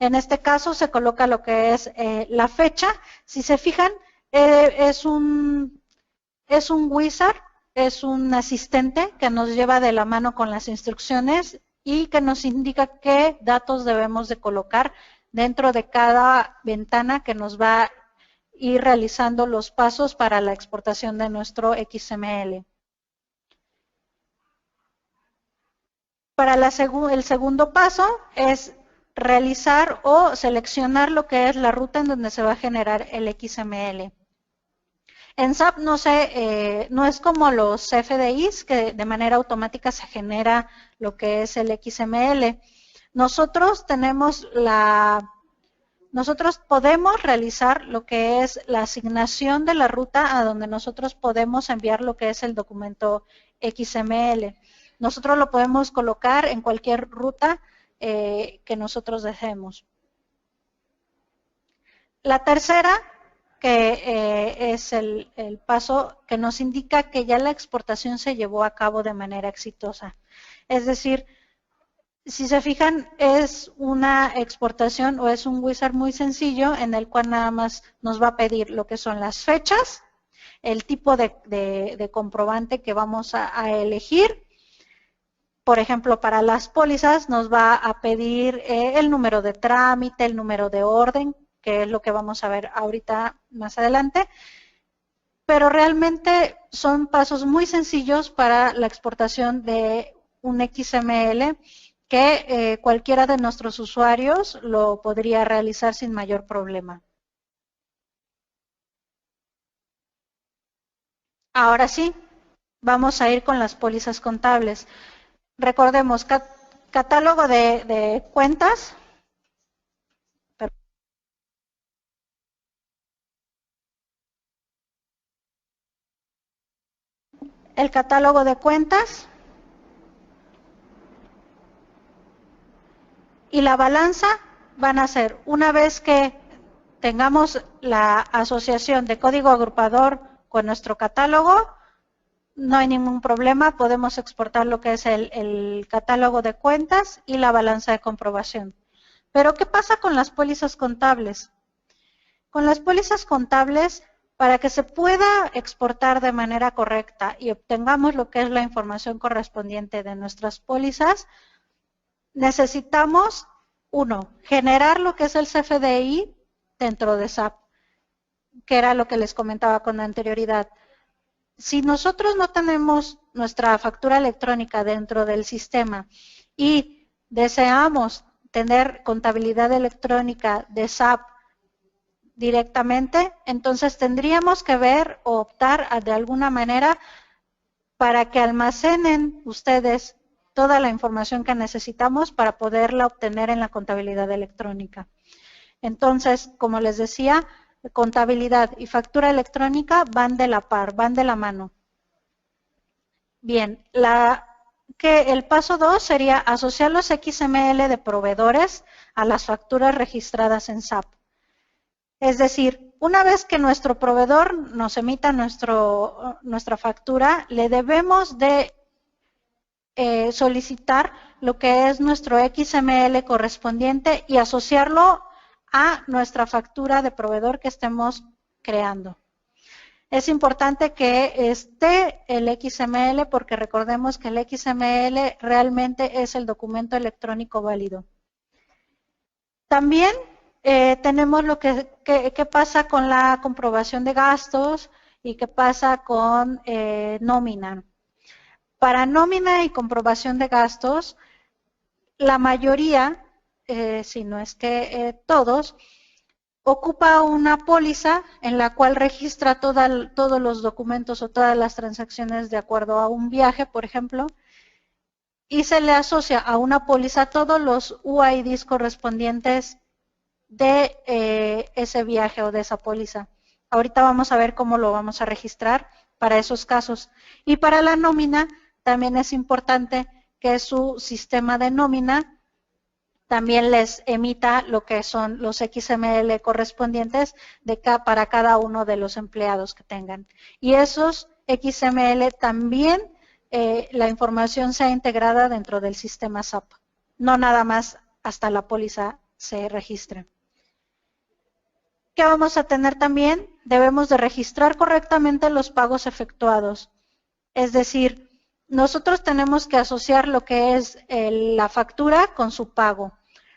En este caso se coloca lo que es la fecha. Si se fijan, es un wizard, es un asistente que nos lleva de la mano con las instrucciones y que nos indica qué datos debemos de colocar dentro de cada ventana que nos va a ir realizando los pasos para la exportación de nuestro XML. Para el segundo paso es realizar o seleccionar lo que es la ruta en donde se va a generar el XML. En SAP no es como los FDIs, que de manera automática se genera lo que es el XML. Nosotros podemos realizar lo que es la asignación de la ruta a donde nosotros podemos enviar lo que es el documento XML. Nosotros lo podemos colocar en cualquier ruta que nosotros deseemos. La tercera, que es el paso que nos indica que ya la exportación se llevó a cabo de manera exitosa. Es decir, si se fijan, es una exportación o es un wizard muy sencillo en el cual nada más nos va a pedir lo que son las fechas, el tipo de comprobante que vamos a elegir. Por ejemplo, para las pólizas nos va a pedir el número de trámite, el número de orden, que es lo que vamos a ver ahorita más adelante. Pero realmente son pasos muy sencillos para la exportación de un XML que cualquiera de nuestros usuarios lo podría realizar sin mayor problema. Ahora sí, vamos a ir con las pólizas contables. Recordemos, catálogo de cuentas. El catálogo de cuentas y la balanza van a ser, una vez que tengamos la asociación de código agrupador con nuestro catálogo, no hay ningún problema, podemos exportar lo que es el catálogo de cuentas y la balanza de comprobación. Pero, ¿qué pasa con las pólizas contables? Con las pólizas contables, para que se pueda exportar de manera correcta y obtengamos lo que es la información correspondiente de nuestras pólizas, necesitamos, uno, generar lo que es el CFDI dentro de SAP, que era lo que les comentaba con anterioridad. Si nosotros no tenemos nuestra factura electrónica dentro del sistema y deseamos tener contabilidad electrónica de SAP directamente, entonces tendríamos que ver o optar de alguna manera para que almacenen ustedes toda la información que necesitamos para poderla obtener en la contabilidad electrónica. Entonces, como les decía, contabilidad y factura electrónica van de la par, van de la mano. Bien, el paso 2 sería asociar los XML de proveedores a las facturas registradas en SAP. Es decir, una vez que nuestro proveedor nos emita nuestra factura, le debemos de solicitar lo que es nuestro XML correspondiente y asociarlo a nuestra factura de proveedor que estemos creando. Es importante que esté el XML porque recordemos que el XML realmente es el documento electrónico válido. También tenemos lo que pasa con la comprobación de gastos y qué pasa con nómina. Para nómina y comprobación de gastos, la mayoría, si no es que todos, ocupa una póliza en la cual registra todos los documentos o todas las transacciones de acuerdo a un viaje, por ejemplo, y se le asocia a una póliza todos los UIDs correspondientes de ese viaje o de esa póliza. Ahorita vamos a ver cómo lo vamos a registrar para esos casos. Y para la nómina también es importante que su sistema de nómina también les emita lo que son los XML correspondientes para cada uno de los empleados que tengan. Y esos XML también la información sea integrada dentro del sistema SAP. No nada más hasta la póliza se registre. ¿Qué vamos a tener también? Debemos de registrar correctamente los pagos efectuados. Es decir, nosotros tenemos que asociar lo que es la factura con su pago.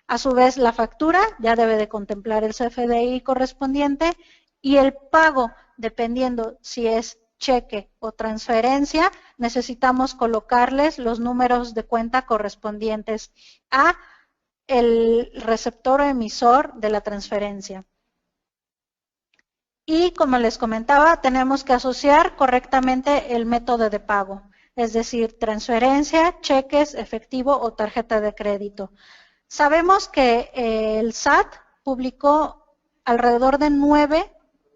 A su vez, la factura ya debe de contemplar el CFDI correspondiente y el pago, dependiendo si es cheque o transferencia, necesitamos colocarles los números de cuenta correspondientes a el receptor o emisor de la transferencia. Y como les comentaba, tenemos que asociar correctamente el método de pago, es decir, transferencia, cheques, efectivo o tarjeta de crédito. Sabemos que el SAT publicó alrededor de 9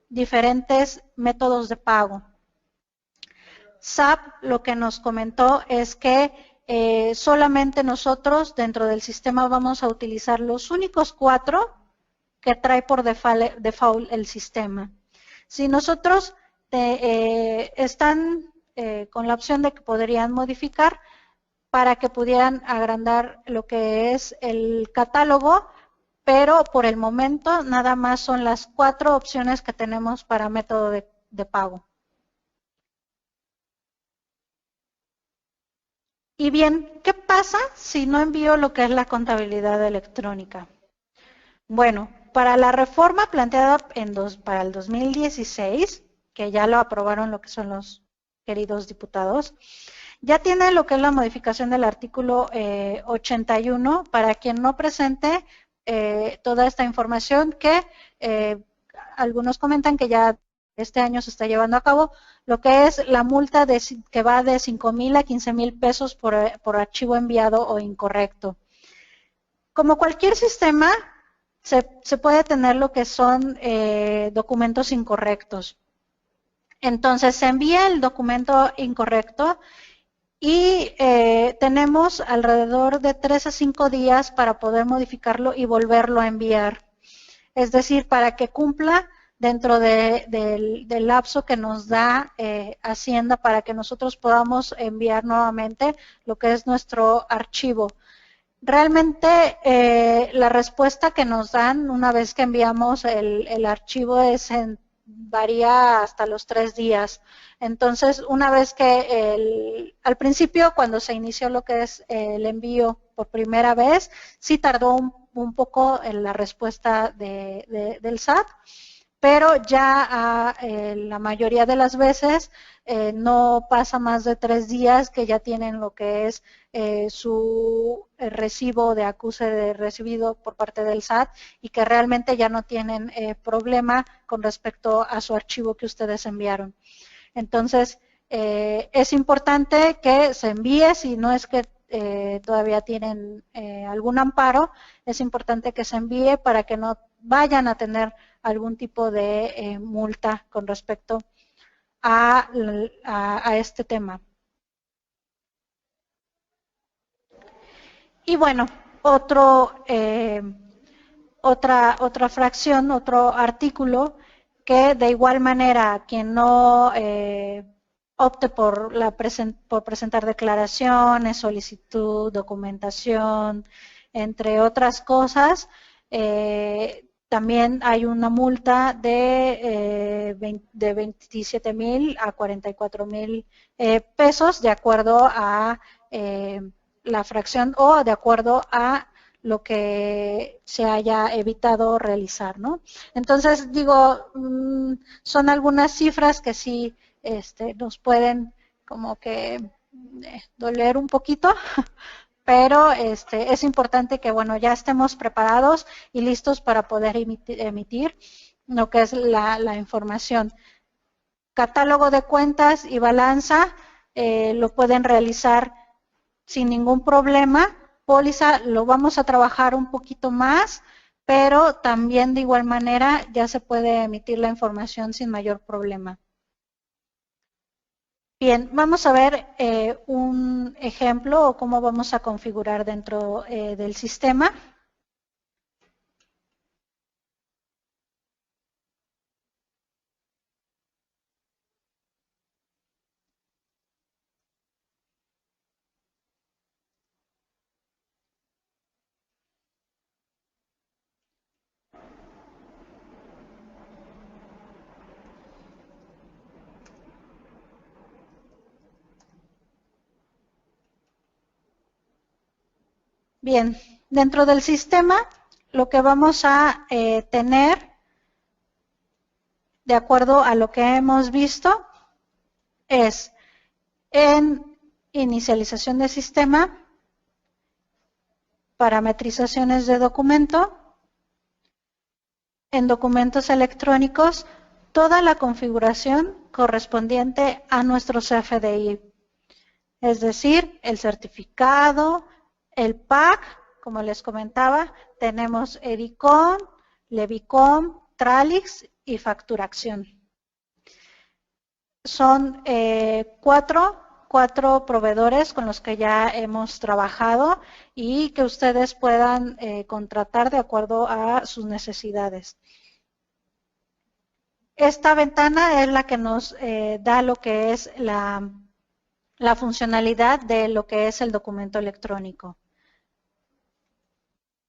diferentes métodos de pago. SAP lo que nos comentó es que solamente nosotros dentro del sistema vamos a utilizar los únicos 4 que trae por default el sistema. Si nosotros están con la opción de que podrían modificar para que pudieran agrandar lo que es el catálogo, pero por el momento nada más son las 4 opciones que tenemos para método de pago. Y bien, ¿qué pasa si no envío lo que es la contabilidad electrónica? Bueno, para la reforma planteada para el 2016, que ya lo aprobaron lo que son los queridos diputados, ya tiene lo que es la modificación del artículo 81 para quien no presente toda esta información que algunos comentan que ya este año se está llevando a cabo, lo que es la multa que va de 5,000 a 15,000 pesos por archivo enviado o incorrecto. Como cualquier sistema, se puede tener lo que son documentos incorrectos. Entonces, se envía el documento incorrecto y tenemos alrededor de 3 a 5 días para poder modificarlo y volverlo a enviar. Es decir, para que cumpla dentro del lapso que nos da Hacienda para que nosotros podamos enviar nuevamente lo que es nuestro archivo. Realmente la respuesta que nos dan una vez que enviamos el archivo varía hasta los 3 días. Entonces, una vez que al principio, cuando se inició lo que es el envío por primera vez, sí tardó un poco en la respuesta del SAT, pero ya la mayoría de las veces no pasa más de 3 días que ya tienen lo que es su recibo de acuse de recibido por parte del SAT y que realmente ya no tienen problema con respecto a su archivo que ustedes enviaron. Entonces, es importante que se envíe, si no es que todavía tienen algún amparo, es importante que se envíe para que no vayan a tener algún tipo de multa con respecto a este tema. Y bueno, otra fracción, otro artículo que de igual manera quien no opte por presentar declaraciones, solicitud, documentación, entre otras cosas, también hay una multa de 27,000 a 44,000 pesos de acuerdo a la fracción o de acuerdo a lo que se haya evitado realizar, ¿no? Entonces, digo, son algunas cifras que sí nos pueden como que doler un poquito, pero es importante que, bueno, ya estemos preparados y listos para poder emitir lo que es la información. Catálogo de cuentas y balanza lo pueden realizar sin ningún problema. Póliza lo vamos a trabajar un poquito más, pero también de igual manera ya se puede emitir la información sin mayor problema. Bien, vamos a ver un ejemplo o cómo vamos a configurar dentro del sistema. Bien, dentro del sistema lo que vamos a tener, de acuerdo a lo que hemos visto, es en inicialización de sistema, parametrizaciones de documento, en documentos electrónicos, toda la configuración correspondiente a nuestro CFDI. Es decir, el certificado, el PAC, como les comentaba, tenemos EDICOM, LEVICOM, Tralix y facturación. Son cuatro proveedores con los que ya hemos trabajado y que ustedes puedan contratar de acuerdo a sus necesidades. Esta ventana es la que nos da lo que es la funcionalidad de lo que es el documento electrónico.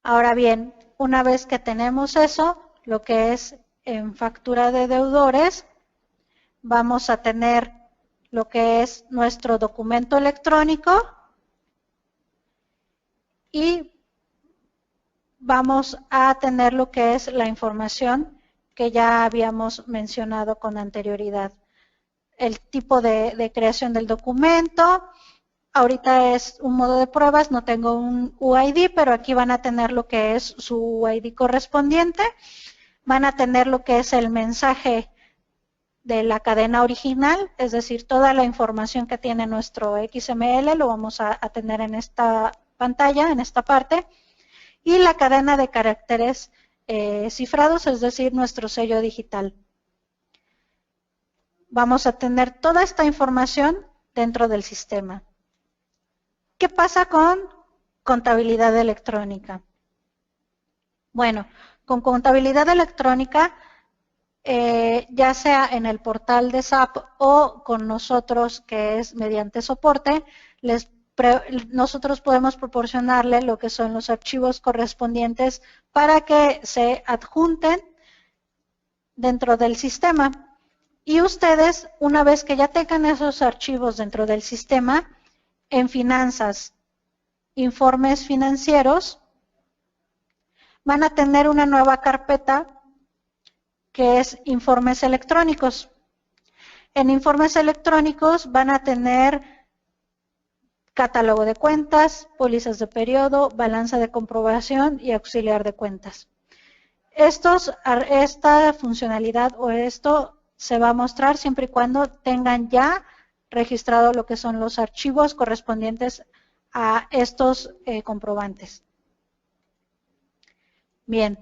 Ahora bien, una vez que tenemos eso, lo que es en factura de deudores, vamos a tener lo que es nuestro documento electrónico y vamos a tener lo que es la información que ya habíamos mencionado con anterioridad. El tipo de creación del documento, ahorita es un modo de pruebas, no tengo un UID, pero aquí van a tener lo que es su UID correspondiente, van a tener lo que es el mensaje de la cadena original, es decir, toda la información que tiene nuestro XML lo vamos a tener en esta pantalla, en esta parte, y la cadena de caracteres cifrados, es decir, nuestro sello digital. Vamos a tener toda esta información dentro del sistema. ¿Qué pasa con contabilidad electrónica? Bueno, con contabilidad electrónica, ya sea en el portal de SAP o con nosotros, que es mediante soporte, nosotros podemos proporcionarle lo que son los archivos correspondientes para que se adjunten dentro del sistema. Y ustedes, una vez que ya tengan esos archivos dentro del sistema, en finanzas, informes financieros, van a tener una nueva carpeta que es informes electrónicos. En informes electrónicos van a tener catálogo de cuentas, pólizas de periodo, balanza de comprobación y auxiliar de cuentas. Esta funcionalidad o esto se va a mostrar siempre y cuando tengan ya registrado lo que son los archivos correspondientes a estos comprobantes. Bien.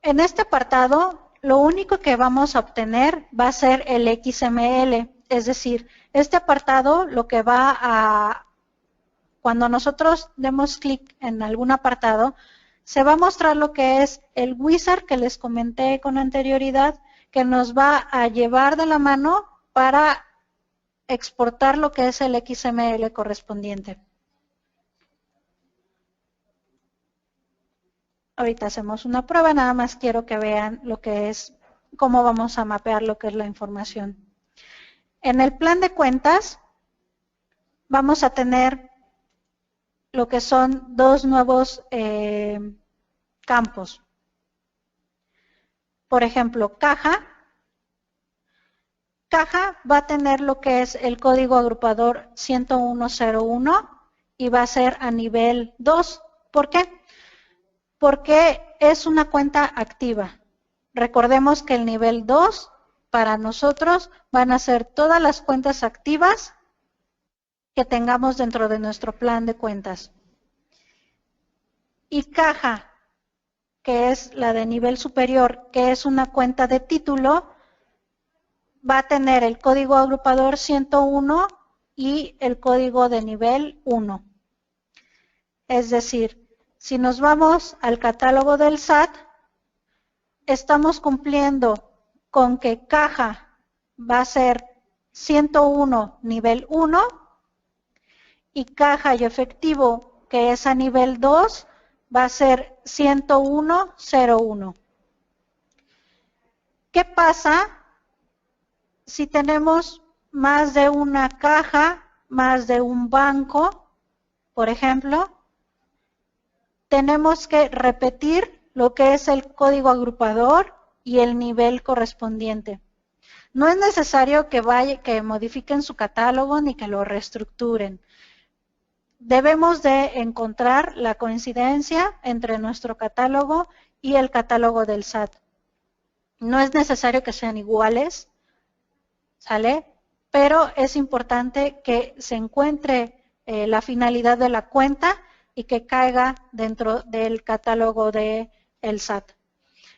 En este apartado, lo único que vamos a obtener va a ser el XML, es decir, este apartado lo que va a, cuando nosotros demos clic en algún apartado, se va a mostrar lo que es el wizard que les comenté con anterioridad, que nos va a llevar de la mano para exportar lo que es el XML correspondiente. Ahorita hacemos una prueba, nada más quiero que vean lo que es, cómo vamos a mapear lo que es la información. En el plan de cuentas vamos a tener lo que son dos nuevos campos. Por ejemplo, caja va a tener lo que es el código agrupador 10101 y va a ser a nivel 2. ¿Por qué? Porque es una cuenta activa. Recordemos que el nivel 2 para nosotros van a ser todas las cuentas activas que tengamos dentro de nuestro plan de cuentas. Y caja, que es la de nivel superior, que es una cuenta de título, va a tener el código agrupador 101 y el código de nivel 1. Es decir, si nos vamos al catálogo del SAT, estamos cumpliendo con que caja va a ser 101 nivel 1 y caja y efectivo, que es a nivel 2, va a ser 10101. ¿Qué pasa si tenemos más de una caja, más de un banco, por ejemplo? Tenemos que repetir lo que es el código agrupador y el nivel correspondiente. No es necesario que modifiquen su catálogo ni que lo reestructuren. Debemos de encontrar la coincidencia entre nuestro catálogo y el catálogo del SAT. No es necesario que sean iguales, ¿sale? Pero es importante que se encuentre la finalidad de la cuenta y que caiga dentro del catálogo del SAT.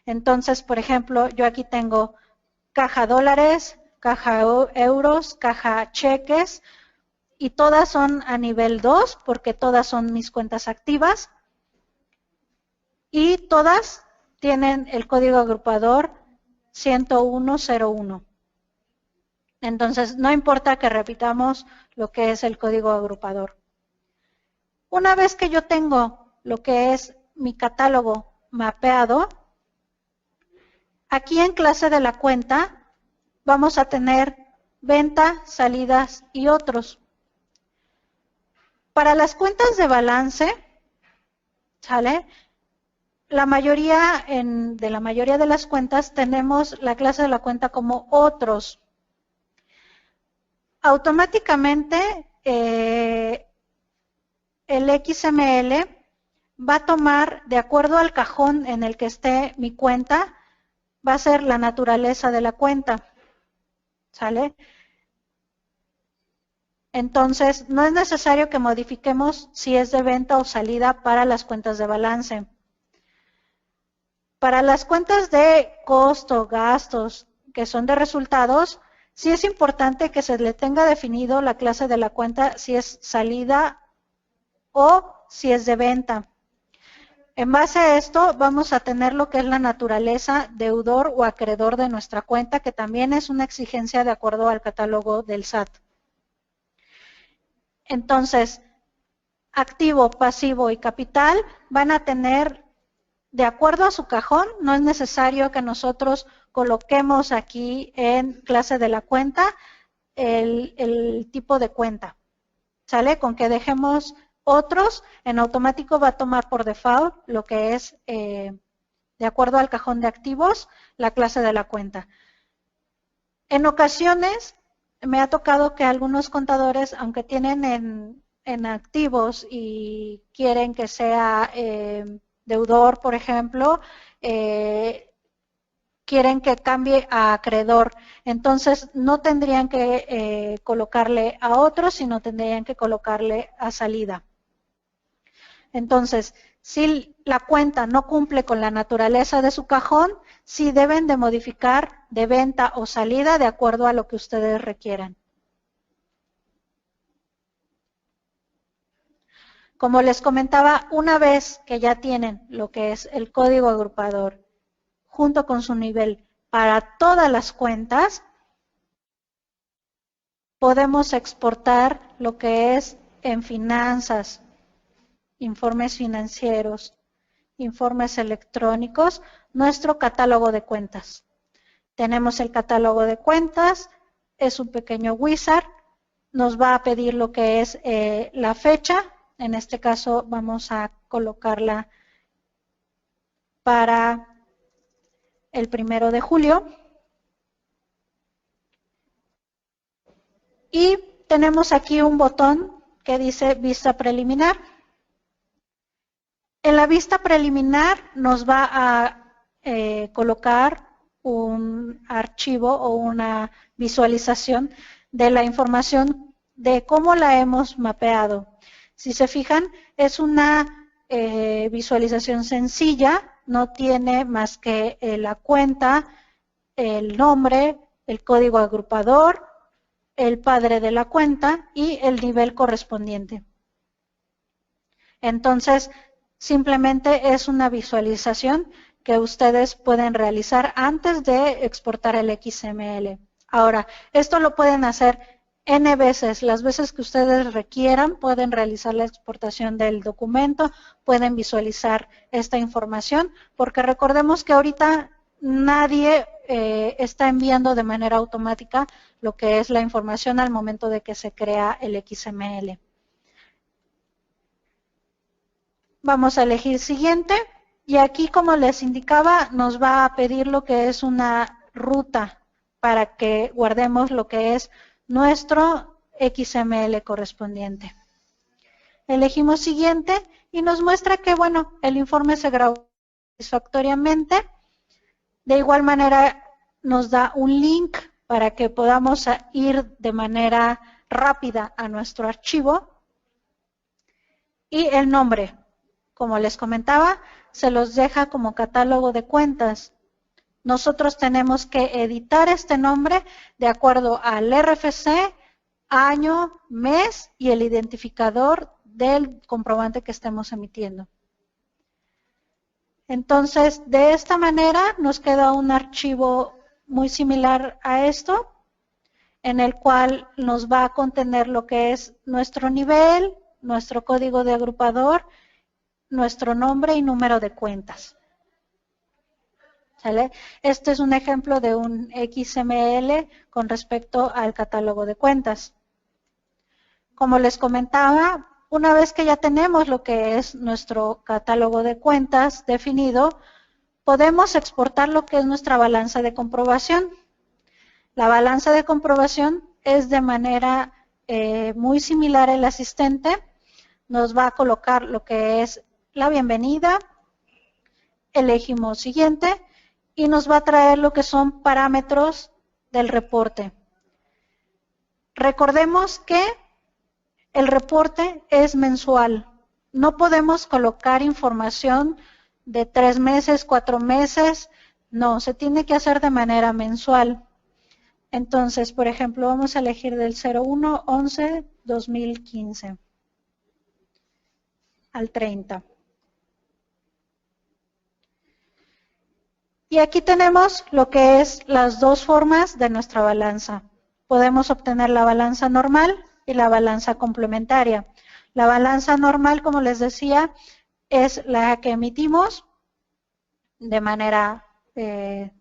Entonces, por ejemplo, yo aquí tengo caja dólares, caja euros, caja cheques, y todas son a nivel 2 porque todas son mis cuentas activas y todas tienen el código agrupador 10101. Entonces, no importa que repitamos lo que es el código agrupador. Una vez que yo tengo lo que es mi catálogo mapeado, aquí en clase de la cuenta vamos a tener venta, salidas y otros. Para las cuentas de balance, ¿sale? De la mayoría de las cuentas tenemos la clase de la cuenta como otros. Automáticamente el XML va a tomar, de acuerdo al cajón en el que esté mi cuenta, va a ser la naturaleza de la cuenta, ¿sale? Entonces, no es necesario que modifiquemos si es de venta o salida para las cuentas de balance. Para las cuentas de costo, gastos, que son de resultados, Sí es importante que se le tenga definido la clase de la cuenta si es salida o si es de venta. En base a esto vamos a tener lo que es la naturaleza deudor o acreedor de nuestra cuenta, que también es una exigencia de acuerdo al catálogo del SAT. Entonces, activo, pasivo y capital van a tener, de acuerdo a su cajón, no es necesario que nosotros coloquemos aquí en clase de la cuenta el tipo de cuenta. ¿Sale? Con que dejemos otros, en automático va a tomar por default lo que es, de acuerdo al cajón de activos, la clase de la cuenta. En ocasiones me ha tocado que algunos contadores, aunque tienen en activos y quieren que sea deudor, por ejemplo, quieren que cambie a acreedor. Entonces, no tendrían que colocarle a otro, sino tendrían que colocarle a salida. Entonces, si la cuenta no cumple con la naturaleza de su cajón, sí deben de modificar de venta o salida de acuerdo a lo que ustedes requieran. Como les comentaba, una vez que ya tienen lo que es el código agrupador junto con su nivel para todas las cuentas, podemos exportar lo que es en finanzas, informes financieros, informes electrónicos, nuestro catálogo de cuentas. Tenemos el catálogo de cuentas, es un pequeño wizard, nos va a pedir lo que es la fecha, en este caso vamos a colocarla para el 1 de julio. Y tenemos aquí un botón que dice vista preliminar. En la vista preliminar nos va a colocar un archivo o una visualización de la información de cómo la hemos mapeado. Si se fijan, es una visualización sencilla, no tiene más que la cuenta, el nombre, el código agrupador, el padre de la cuenta y el nivel correspondiente. Entonces, simplemente es una visualización que ustedes pueden realizar antes de exportar el XML. Ahora, esto lo pueden hacer N veces, las veces que ustedes requieran, pueden realizar la exportación del documento, pueden visualizar esta información, porque recordemos que ahorita nadie está enviando de manera automática lo que es la información al momento de que se crea el XML. Vamos a elegir siguiente y aquí, como les indicaba, nos va a pedir lo que es una ruta para que guardemos lo que es nuestro XML correspondiente. Elegimos siguiente y nos muestra que, bueno, el informe se grabó satisfactoriamente. De igual manera, nos da un link para que podamos ir de manera rápida a nuestro archivo. Y el nombre, como les comentaba, se los deja como catálogo de cuentas. Nosotros tenemos que editar este nombre de acuerdo al RFC, año, mes y el identificador del comprobante que estemos emitiendo. Entonces, de esta manera nos queda un archivo muy similar a esto, en el cual nos va a contener lo que es nuestro nivel, nuestro código de agrupador, nuestro nombre y número de cuentas. ¿Sale? Este es un ejemplo de un XML con respecto al catálogo de cuentas. Como les comentaba, una vez que ya tenemos lo que es nuestro catálogo de cuentas definido, podemos exportar lo que es nuestra balanza de comprobación. La balanza de comprobación es de manera muy similar al asistente. Nos va a colocar lo que es la bienvenida, elegimos siguiente y nos va a traer lo que son parámetros del reporte. Recordemos que el reporte es mensual. No podemos colocar información de 3 meses, 4 meses. No, se tiene que hacer de manera mensual. Entonces, por ejemplo, vamos a elegir del 01/11/2015 al 30. Y aquí tenemos lo que es las dos formas de nuestra balanza. Podemos obtener la balanza normal y la balanza complementaria. La balanza normal, como les decía, es la que emitimos de manera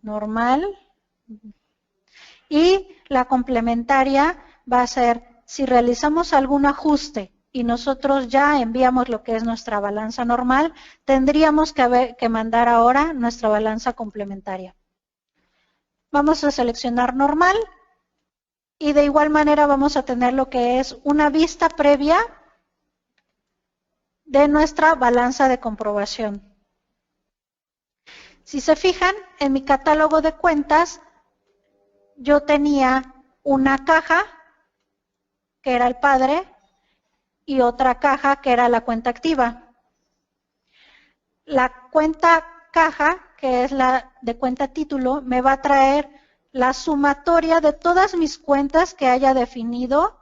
normal. Y la complementaria va a ser si realizamos algún ajuste y nosotros ya enviamos lo que es nuestra balanza normal, tendríamos que mandar ahora nuestra balanza complementaria. Vamos a seleccionar normal y de igual manera vamos a tener lo que es una vista previa de nuestra balanza de comprobación. Si se fijan, en mi catálogo de cuentas, yo tenía una caja, que era el padre, y otra caja, que era la cuenta activa. La cuenta caja, que es la de cuenta título, me va a traer la sumatoria de todas mis cuentas que haya definido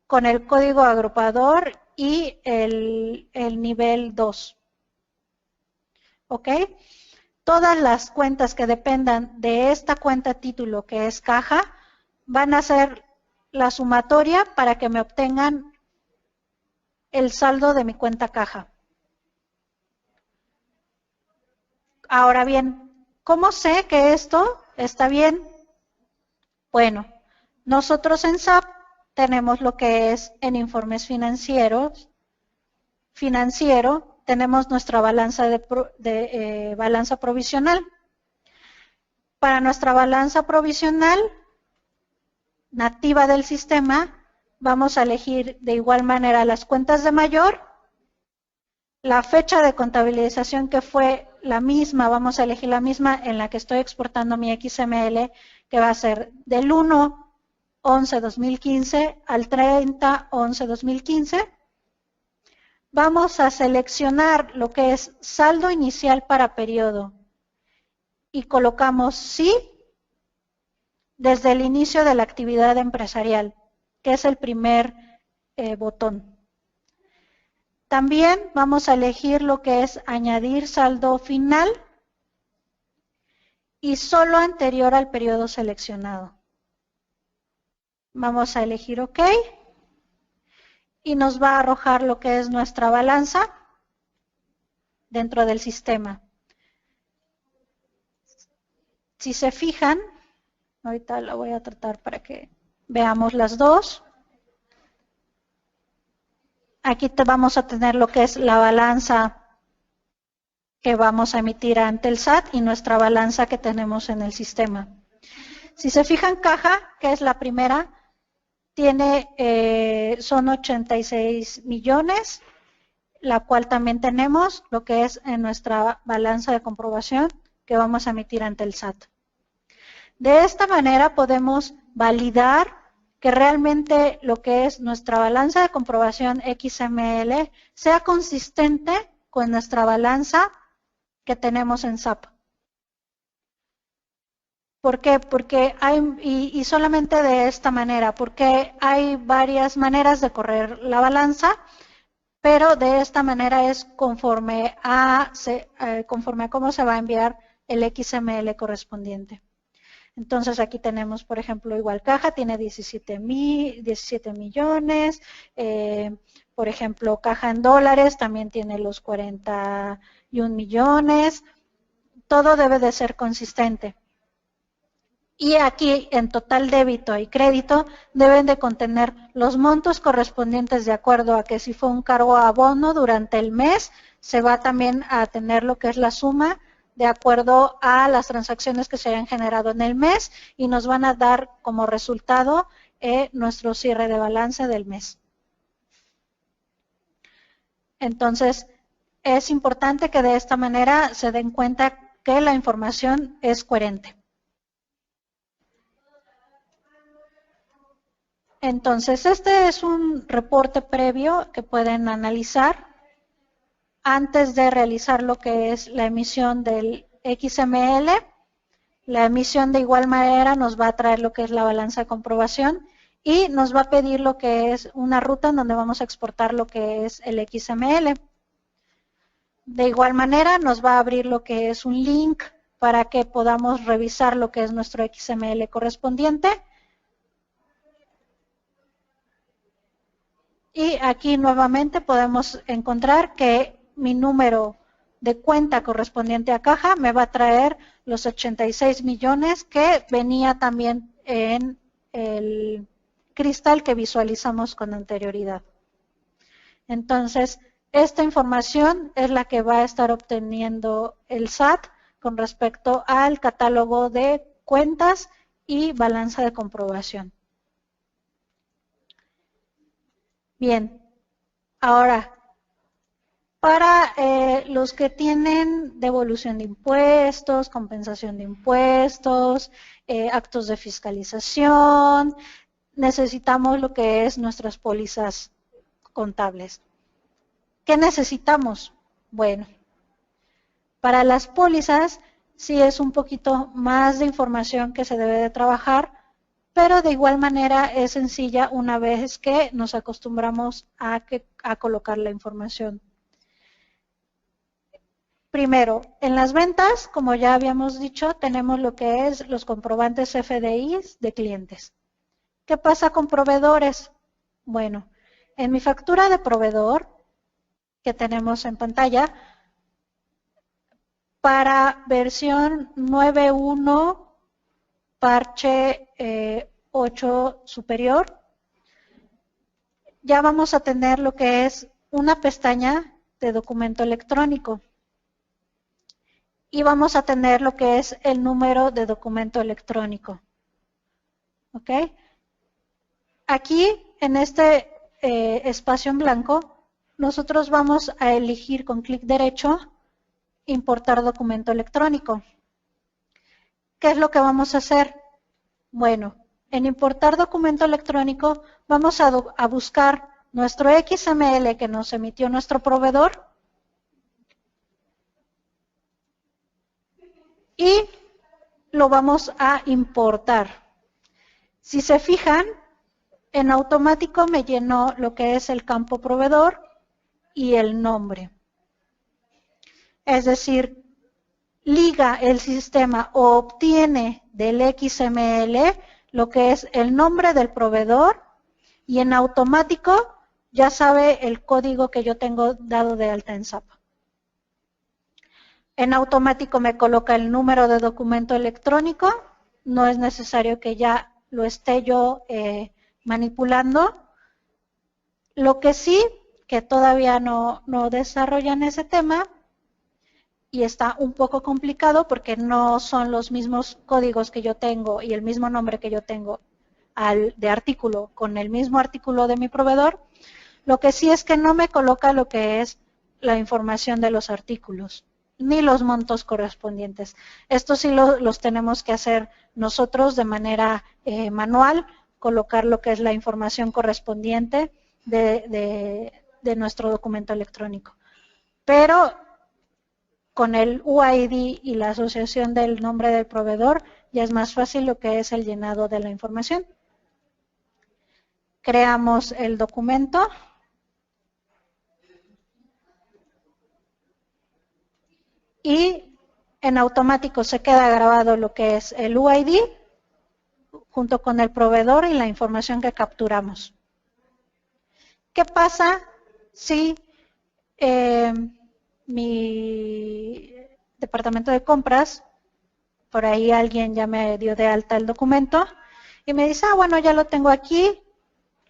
con el código agrupador y el nivel 2. ¿Ok? Todas las cuentas que dependan de esta cuenta título, que es caja, van a ser la sumatoria para que me obtengan el saldo de mi cuenta caja. Ahora bien, ¿cómo sé que esto está bien? Bueno, nosotros en SAP tenemos lo que es en informes financieros, tenemos nuestra balanza balanza provisional. Para nuestra balanza provisional nativa del sistema, vamos a elegir de igual manera las cuentas de mayor, la fecha de contabilización que fue la misma, vamos a elegir la misma en la que estoy exportando mi XML, que va a ser del 1/11/2015 al 30/11/2015. Vamos a seleccionar lo que es saldo inicial para periodo y colocamos sí desde el inicio de la actividad empresarial, que es el primer botón. También vamos a elegir lo que es añadir saldo final y solo anterior al periodo seleccionado. Vamos a elegir OK y nos va a arrojar lo que es nuestra balanza dentro del sistema. Si se fijan, ahorita la voy a tratar para que veamos las dos. Aquí vamos a tener lo que es la balanza que vamos a emitir ante el SAT y nuestra balanza que tenemos en el sistema. Si se fijan, caja, que es la primera, son 86 millones, la cual también tenemos lo que es en nuestra balanza de comprobación que vamos a emitir ante el SAT. De esta manera podemos validar que realmente lo que es nuestra balanza de comprobación XML sea consistente con nuestra balanza que tenemos en SAP. ¿Por qué? Porque y solamente de esta manera, porque hay varias maneras de correr la balanza, pero de esta manera es conforme a cómo se va a enviar el XML correspondiente. Entonces aquí tenemos, por ejemplo, igual caja, tiene 17 millones, por ejemplo, caja en dólares también tiene los 41 millones, todo debe de ser consistente. Y aquí en total débito y crédito deben de contener los montos correspondientes de acuerdo a que si fue un cargo a abono durante el mes, se va también a tener lo que es la suma de acuerdo a las transacciones que se hayan generado en el mes y nos van a dar como resultado nuestro cierre de balance del mes. Entonces, es importante que de esta manera se den cuenta que la información es coherente. Entonces, este es un reporte previo que pueden analizar antes de realizar lo que es la emisión del XML. La emisión de igual manera nos va a traer lo que es la balanza de comprobación y nos va a pedir lo que es una ruta en donde vamos a exportar lo que es el XML. De igual manera nos va a abrir lo que es un link para que podamos revisar lo que es nuestro XML correspondiente. Y aquí nuevamente podemos encontrar que mi número de cuenta correspondiente a caja me va a traer los 86 millones que venía también en el cristal que visualizamos con anterioridad. Entonces, esta información es la que va a estar obteniendo el SAT con respecto al catálogo de cuentas y balanza de comprobación. Bien, ahora, para los que tienen devolución de impuestos, compensación de impuestos, actos de fiscalización, necesitamos lo que es nuestras pólizas contables. ¿Qué necesitamos? Bueno, para las pólizas sí es un poquito más de información que se debe de trabajar, pero de igual manera es sencilla una vez que nos acostumbramos a colocar la información. Primero, en las ventas, como ya habíamos dicho, tenemos lo que es los comprobantes FDI de clientes. ¿Qué pasa con proveedores? Bueno, en mi factura de proveedor, que tenemos en pantalla, para versión 9.1, parche 8 superior, ya vamos a tener lo que es una pestaña de documento electrónico. Y vamos a tener lo que es el número de documento electrónico. ¿Ok? Aquí, en este espacio en blanco, nosotros vamos a elegir con clic derecho importar documento electrónico. ¿Qué es lo que vamos a hacer? Bueno, en importar documento electrónico vamos a buscar nuestro XML que nos emitió nuestro proveedor y lo vamos a importar. Si se fijan, en automático me llenó lo que es el campo proveedor y el nombre. Es decir, liga el sistema o obtiene del XML lo que es el nombre del proveedor y en automático ya sabe el código que yo tengo dado de alta en SAP. En automático me coloca el número de documento electrónico, no es necesario que ya lo esté yo manipulando. Lo que sí, que todavía no desarrollan ese tema y está un poco complicado porque no son los mismos códigos que yo tengo y el mismo nombre que yo tengo de artículo con el mismo artículo de mi proveedor. Lo que sí es que no me coloca lo que es la información de los artículos ni los montos correspondientes. Esto sí los tenemos que hacer nosotros de manera manual, colocar lo que es la información correspondiente de nuestro documento electrónico. Pero con el UID y la asociación del nombre del proveedor ya es más fácil lo que es el llenado de la información. Creamos el documento. Y en automático se queda grabado lo que es el UID junto con el proveedor y la información que capturamos. ¿Qué pasa si mi departamento de compras, por ahí alguien ya me dio de alta el documento y me dice, bueno, ya lo tengo aquí,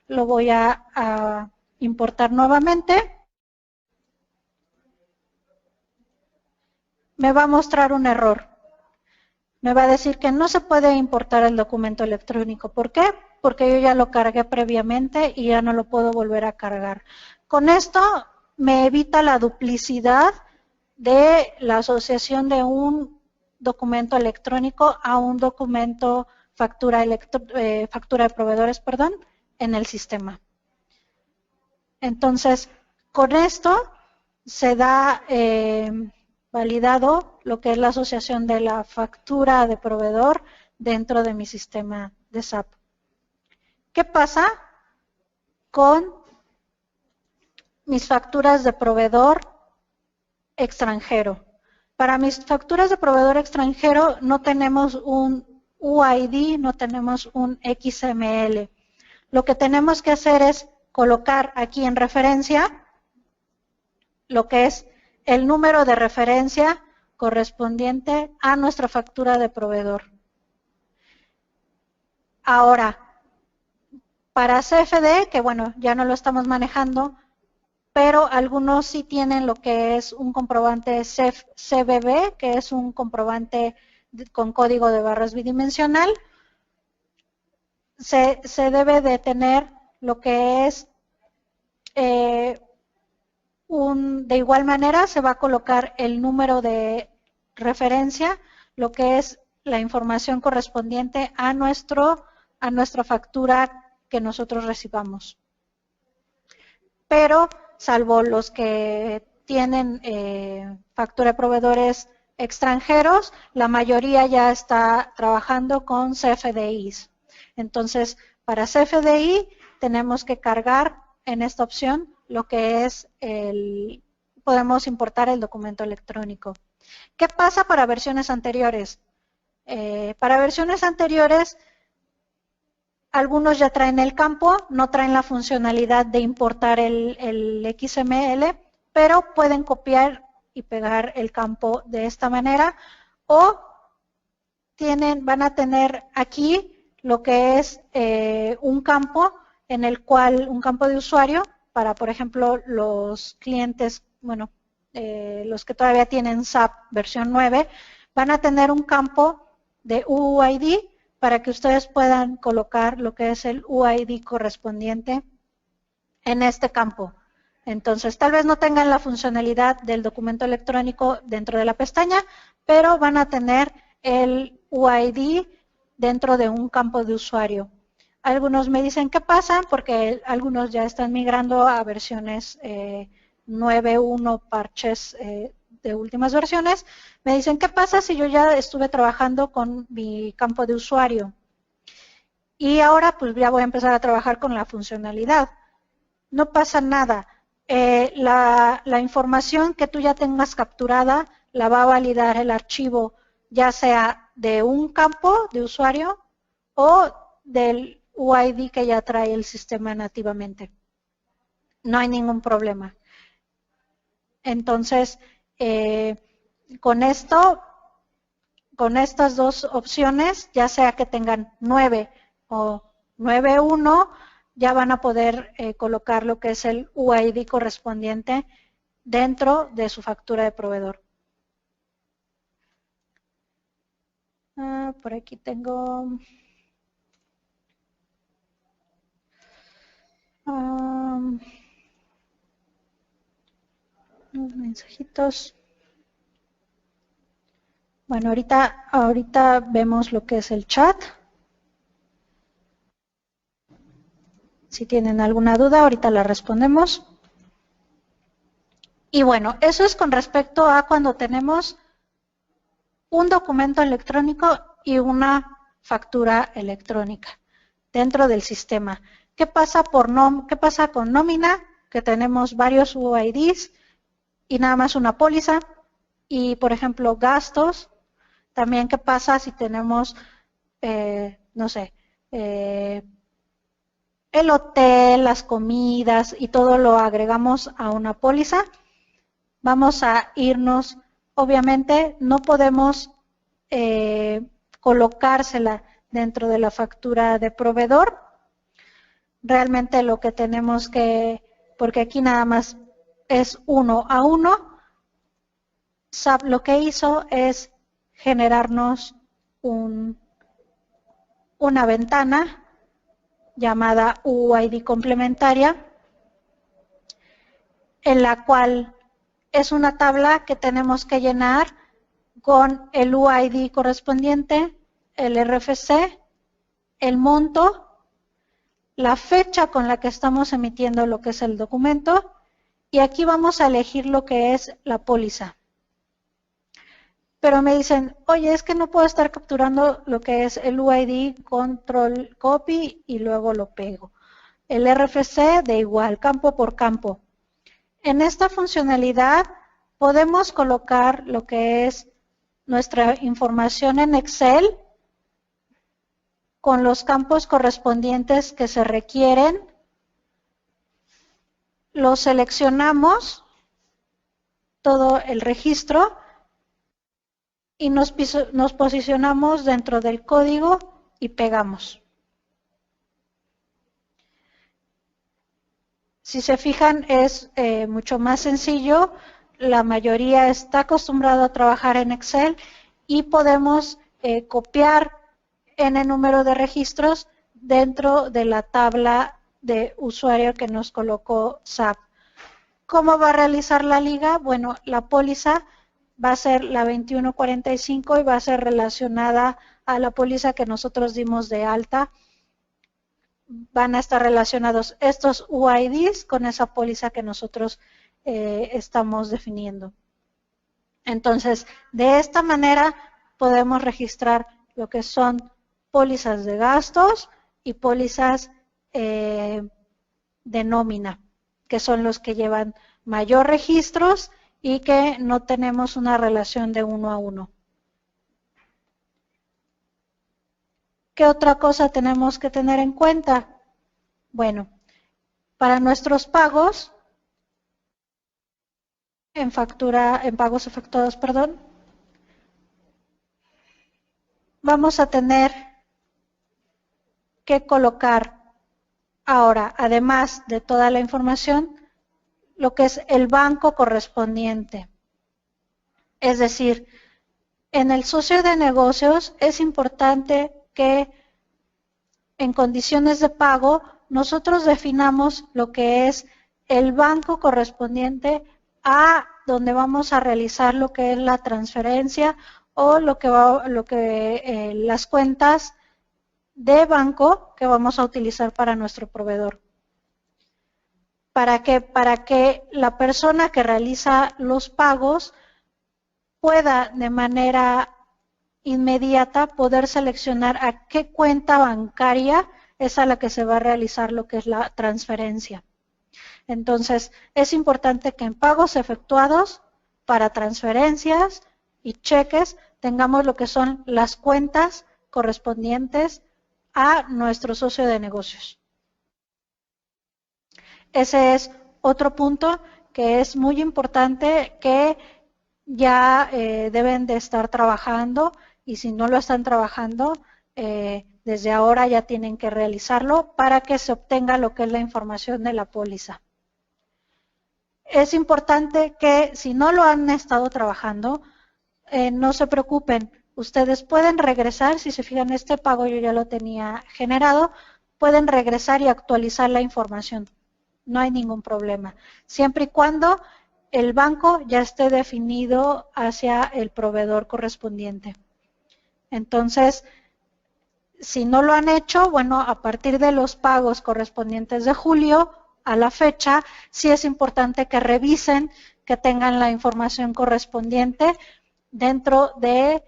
lo voy a importar nuevamente? Me va a mostrar un error. Me va a decir que no se puede importar el documento electrónico. ¿Por qué? Porque yo ya lo cargué previamente y ya no lo puedo volver a cargar. Con esto me evita la duplicidad de la asociación de un documento electrónico a un documento factura de proveedores, en el sistema. Entonces, con esto se da validado lo que es la asociación de la factura de proveedor dentro de mi sistema de SAP. ¿Qué pasa con mis facturas de proveedor extranjero? Para mis facturas de proveedor extranjero no tenemos un UID, no tenemos un XML. Lo que tenemos que hacer es colocar aquí en referencia lo que es el número de referencia correspondiente a nuestra factura de proveedor. Ahora, para CFD, que bueno, ya no lo estamos manejando, pero algunos sí tienen lo que es un comprobante CBB, que es un comprobante con código de barras bidimensional. Se debe de tener lo que es de igual manera se va a colocar el número de referencia, lo que es la información correspondiente a nuestra factura que nosotros recibamos. Pero, salvo los que tienen factura de proveedores extranjeros, la mayoría ya está trabajando con CFDIs. Entonces, para CFDI tenemos que cargar en esta opción lo que es podemos importar el documento electrónico. ¿Qué pasa para versiones anteriores? Para versiones anteriores, algunos ya traen el campo, no traen la funcionalidad de importar el XML, pero pueden copiar y pegar el campo de esta manera, o van a tener aquí lo que es un campo en el cual, un campo de usuario, para, por ejemplo, los clientes, bueno, los que todavía tienen SAP versión 9, van a tener un campo de UID para que ustedes puedan colocar lo que es el UID correspondiente en este campo. Entonces, tal vez no tengan la funcionalidad del documento electrónico dentro de la pestaña, pero van a tener el UID dentro de un campo de usuario. Algunos me dicen qué pasa, porque algunos ya están migrando a versiones 9.1 parches de últimas versiones. Me dicen qué pasa si yo ya estuve trabajando con mi campo de usuario y ahora pues ya voy a empezar a trabajar con la funcionalidad. No pasa nada. La información que tú ya tengas capturada la va a validar el archivo, ya sea de un campo de usuario o del UID que ya trae el sistema nativamente. No hay ningún problema. Entonces, con estas dos opciones, ya sea que tengan 9 o 9.1, ya van a poder colocar lo que es el UID correspondiente dentro de su factura de proveedor. Por aquí tengo unos mensajitos. Bueno, ahorita vemos lo que es el chat. Si tienen alguna duda, ahorita la respondemos. Y bueno, eso es con respecto a cuando tenemos un documento electrónico y una factura electrónica dentro del sistema. ¿Qué pasa con nómina? Que tenemos varios UIDs y nada más una póliza. Y, por ejemplo, gastos. También, ¿qué pasa si tenemos, no sé, el hotel, las comidas y todo lo agregamos a una póliza? Vamos a irnos, obviamente no podemos colocársela dentro de la factura de proveedor. Realmente lo que tenemos que, porque aquí nada más es 1 a 1, SAP lo que hizo es generarnos una ventana llamada UID complementaria, en la cual es una tabla que tenemos que llenar con el UID correspondiente, el RFC, el monto, la fecha con la que estamos emitiendo lo que es el documento, y aquí vamos a elegir lo que es la póliza. pero me dicen, oye, es que no puedo estar capturando lo que es el UID, control copy y luego lo pego. El RFC de igual, campo por campo. En esta funcionalidad podemos colocar lo que es nuestra información en Excel con los campos correspondientes que se requieren. Lo seleccionamos, todo el registro, y nos posicionamos dentro del código y pegamos. Si se fijan, es mucho más sencillo. La mayoría está acostumbrado a trabajar en Excel y podemos copiar n número de registros dentro de la tabla de usuario que nos colocó SAP. ¿Cómo va a realizar la liga? Bueno, la póliza va a ser la 2145 y va a ser relacionada a la póliza que nosotros dimos de alta. Van a estar relacionados estos UIDs con esa póliza que nosotros estamos definiendo. Entonces, de esta manera podemos registrar lo que son pólizas de gastos y pólizas de nómina, que son los que llevan mayor registros y que no tenemos una relación de 1 a 1. ¿Qué otra cosa tenemos que tener en cuenta? Bueno, para nuestros pagos, en pagos efectuados, perdón, vamos a tener que colocar ahora, además de toda la información, lo que es el banco correspondiente. Es decir, en el socio de negocios es importante que en condiciones de pago nosotros definamos lo que es el banco correspondiente a donde vamos a realizar lo que es la transferencia o las cuentas de banco que vamos a utilizar para nuestro proveedor. ¿Para qué? Para que la persona que realiza los pagos pueda de manera inmediata poder seleccionar a qué cuenta bancaria es a la que se va a realizar lo que es la transferencia. Entonces, es importante que en pagos efectuados para transferencias y cheques tengamos lo que son las cuentas correspondientes a nuestro socio de negocios. Ese es otro punto que es muy importante, que ya deben de estar trabajando, y si no lo están trabajando, desde ahora ya tienen que realizarlo para que se obtenga lo que es la información de la póliza. Es importante que si no lo han estado trabajando, no se preocupen, ustedes pueden regresar. Si se fijan, este pago yo ya lo tenía generado, pueden regresar y actualizar la información. No hay ningún problema, siempre y cuando el banco ya esté definido hacia el proveedor correspondiente. Entonces, si no lo han hecho, bueno, a partir de los pagos correspondientes de julio a la fecha, sí es importante que revisen que tengan la información correspondiente dentro de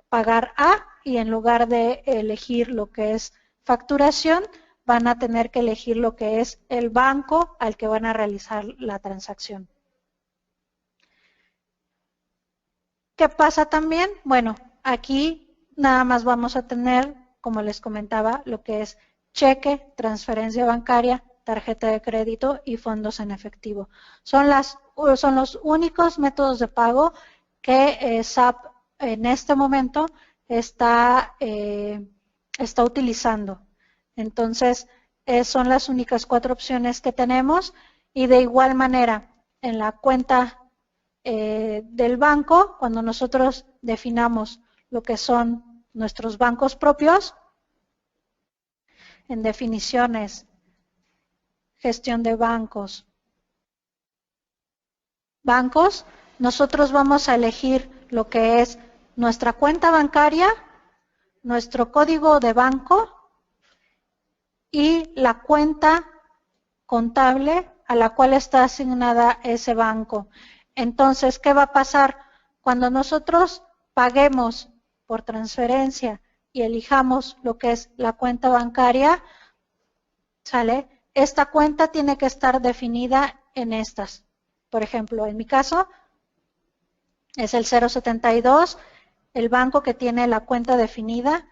pagar A, y en lugar de elegir lo que es facturación, van a tener que elegir lo que es el banco al que van a realizar la transacción. ¿Qué pasa también? Bueno, aquí nada más vamos a tener, como les comentaba, lo que es cheque, transferencia bancaria, tarjeta de crédito y fondos en efectivo. Son los únicos métodos de pago que SAP en este momento está utilizando. Entonces, son las únicas 4 opciones que tenemos, y de igual manera, en la cuenta del banco, cuando nosotros definamos lo que son nuestros bancos propios, en definiciones, gestión de bancos, nosotros vamos a elegir lo que es nuestra cuenta bancaria, nuestro código de banco y la cuenta contable a la cual está asignada ese banco. Entonces, ¿qué va a pasar? Cuando nosotros paguemos por transferencia y elijamos lo que es la cuenta bancaria, ¿sale? Esta cuenta tiene que estar definida en estas. Por ejemplo, en mi caso es el 072, el banco que tiene la cuenta definida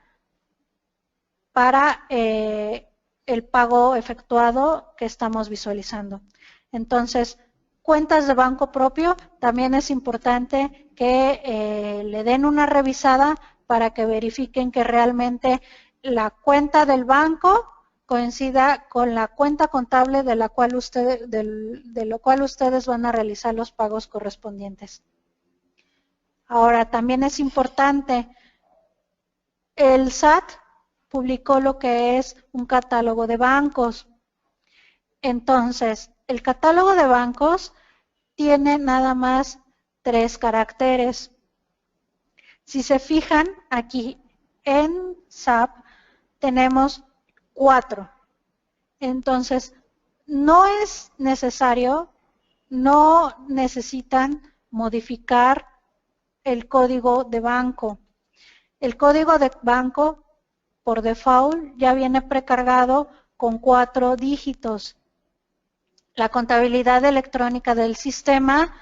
para el pago efectuado que estamos visualizando. Entonces, cuentas de banco propio, también es importante que le den una revisada para que verifiquen que realmente la cuenta del banco coincida con la cuenta contable de la cual de lo cual ustedes van a realizar los pagos correspondientes. Ahora, también es importante, el SAT publicó lo que es un catálogo de bancos. Entonces, el catálogo de bancos tiene nada más 3 caracteres. Si se fijan, aquí en SAP tenemos 4. Entonces, no es necesario, no necesitan modificar el código de banco. El código de banco, por default, ya viene precargado con 4 dígitos. La contabilidad electrónica del sistema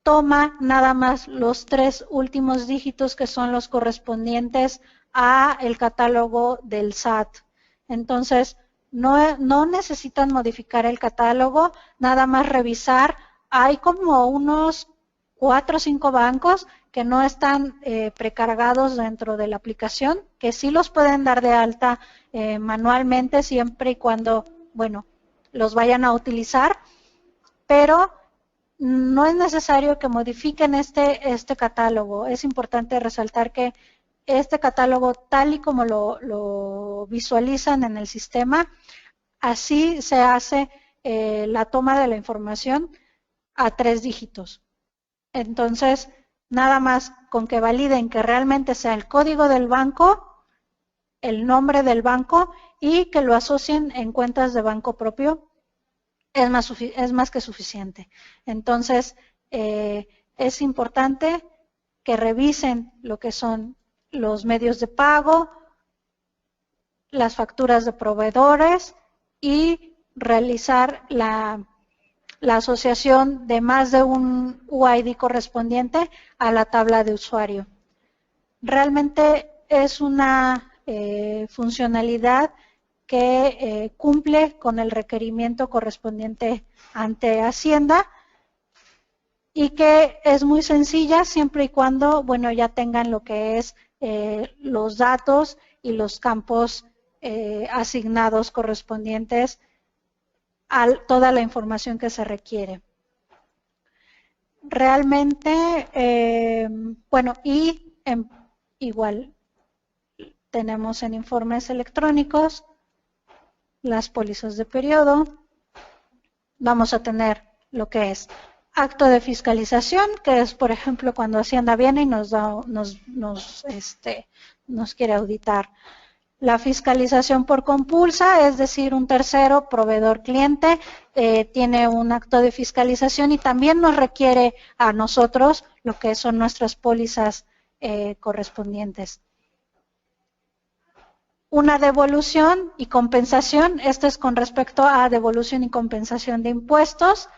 toma nada más los 3 últimos dígitos que son los correspondientes a el catálogo del SAT. Entonces, no necesitan modificar el catálogo, nada más revisar. Hay como unos 4 o 5 bancos que no están precargados dentro de la aplicación, que sí los pueden dar de alta manualmente siempre y cuando, bueno, los vayan a utilizar, pero no es necesario que modifiquen este catálogo. Es importante resaltar que este catálogo, tal y como lo visualizan en el sistema, así se hace la toma de la información a 3 dígitos. Entonces, nada más con que validen que realmente sea el código del banco, el nombre del banco y que lo asocien en cuentas de banco propio, es más que suficiente. Entonces, es importante que revisen lo que son los medios de pago, las facturas de proveedores y realizar la asociación de más de un UID correspondiente a la tabla de usuario. Realmente es una funcionalidad que cumple con el requerimiento correspondiente ante Hacienda y que es muy sencilla siempre y cuando, bueno, ya tengan lo que es los datos y los campos asignados correspondientes a toda la información que se requiere. Realmente, bueno, y igual tenemos en informes electrónicos las pólizas de periodo. Vamos a tener lo que es acto de fiscalización, que es, por ejemplo, cuando Hacienda viene y nos quiere auditar. La fiscalización por compulsa, es decir, un tercero, proveedor cliente, tiene un acto de fiscalización y también nos requiere a nosotros lo que son nuestras pólizas correspondientes. Una devolución y compensación, esto es con respecto a devolución y compensación de impuestos.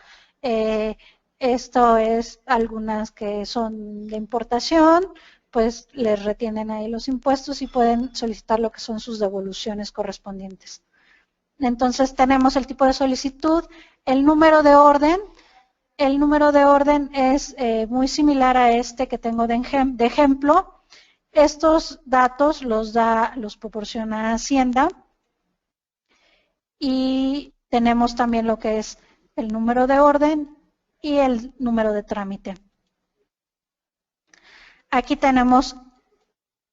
Esto es algunas que son de importación, pues les retienen ahí los impuestos y pueden solicitar lo que son sus devoluciones correspondientes. Entonces tenemos el tipo de solicitud, el número de orden. El número de orden es muy similar a este que tengo de ejemplo. Estos datos los proporciona Hacienda y tenemos también lo que es el número de orden y el número de trámite. Aquí tenemos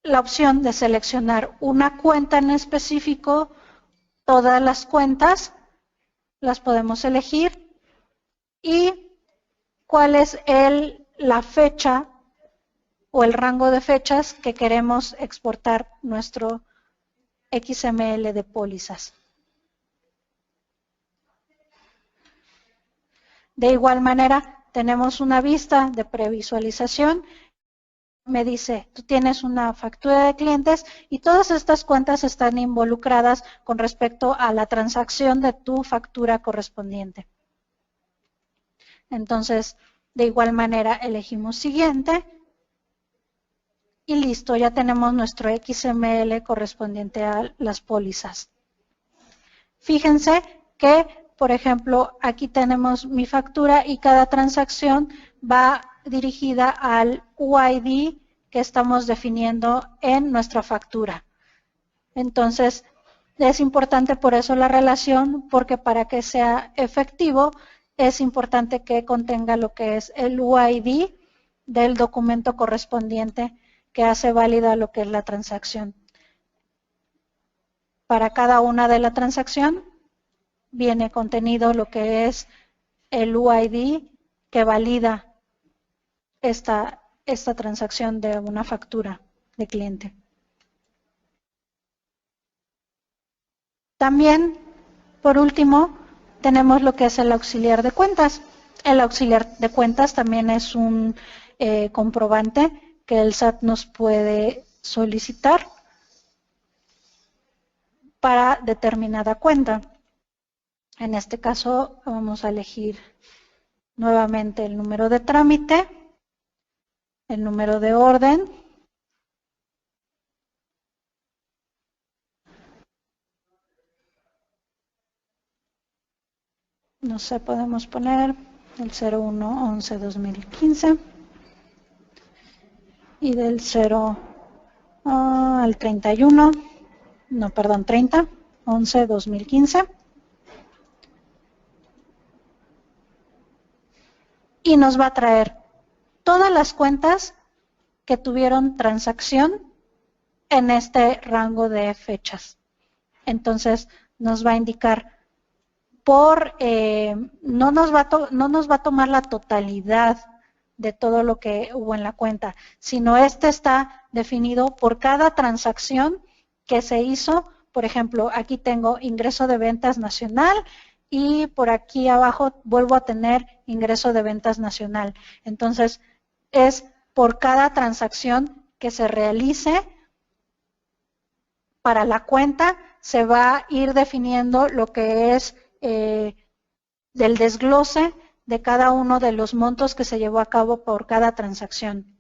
la opción de seleccionar una cuenta en específico. Todas las cuentas las podemos elegir y cuál es la fecha o el rango de fechas que queremos exportar nuestro XML de pólizas. De igual manera, tenemos una vista de previsualización. Me dice, tú tienes una factura de clientes y todas estas cuentas están involucradas con respecto a la transacción de tu factura correspondiente. Entonces, de igual manera, elegimos siguiente y listo, ya tenemos nuestro XML correspondiente a las pólizas. Fíjense que, por ejemplo, aquí tenemos mi factura y cada transacción va dirigida al UID que estamos definiendo en nuestra factura. Entonces, es importante por eso la relación, porque para que sea efectivo, es importante que contenga lo que es el UID del documento correspondiente que hace válida lo que es la transacción. Para cada una de la transacción viene contenido lo que es el UID que valida esta transacción de una factura de cliente. También, por último, tenemos lo que es el auxiliar de cuentas. El auxiliar de cuentas también es un comprobante que el SAT nos puede solicitar para determinada cuenta. En este caso vamos a elegir nuevamente el número de trámite, el número de orden, no sé, podemos poner el 01-11-2015 y del 0 al 31, no, perdón, 30-11-2015. Y nos va a traer todas las cuentas que tuvieron transacción en este rango de fechas. Entonces, nos va a indicar no nos va a tomar la totalidad de todo lo que hubo en la cuenta, sino este está definido por cada transacción que se hizo. Por ejemplo, aquí tengo ingreso de ventas nacional y por aquí abajo vuelvo a tener ingreso de ventas nacional. Entonces, es por cada transacción que se realice para la cuenta, se va a ir definiendo lo que es del desglose de cada uno de los montos que se llevó a cabo por cada transacción.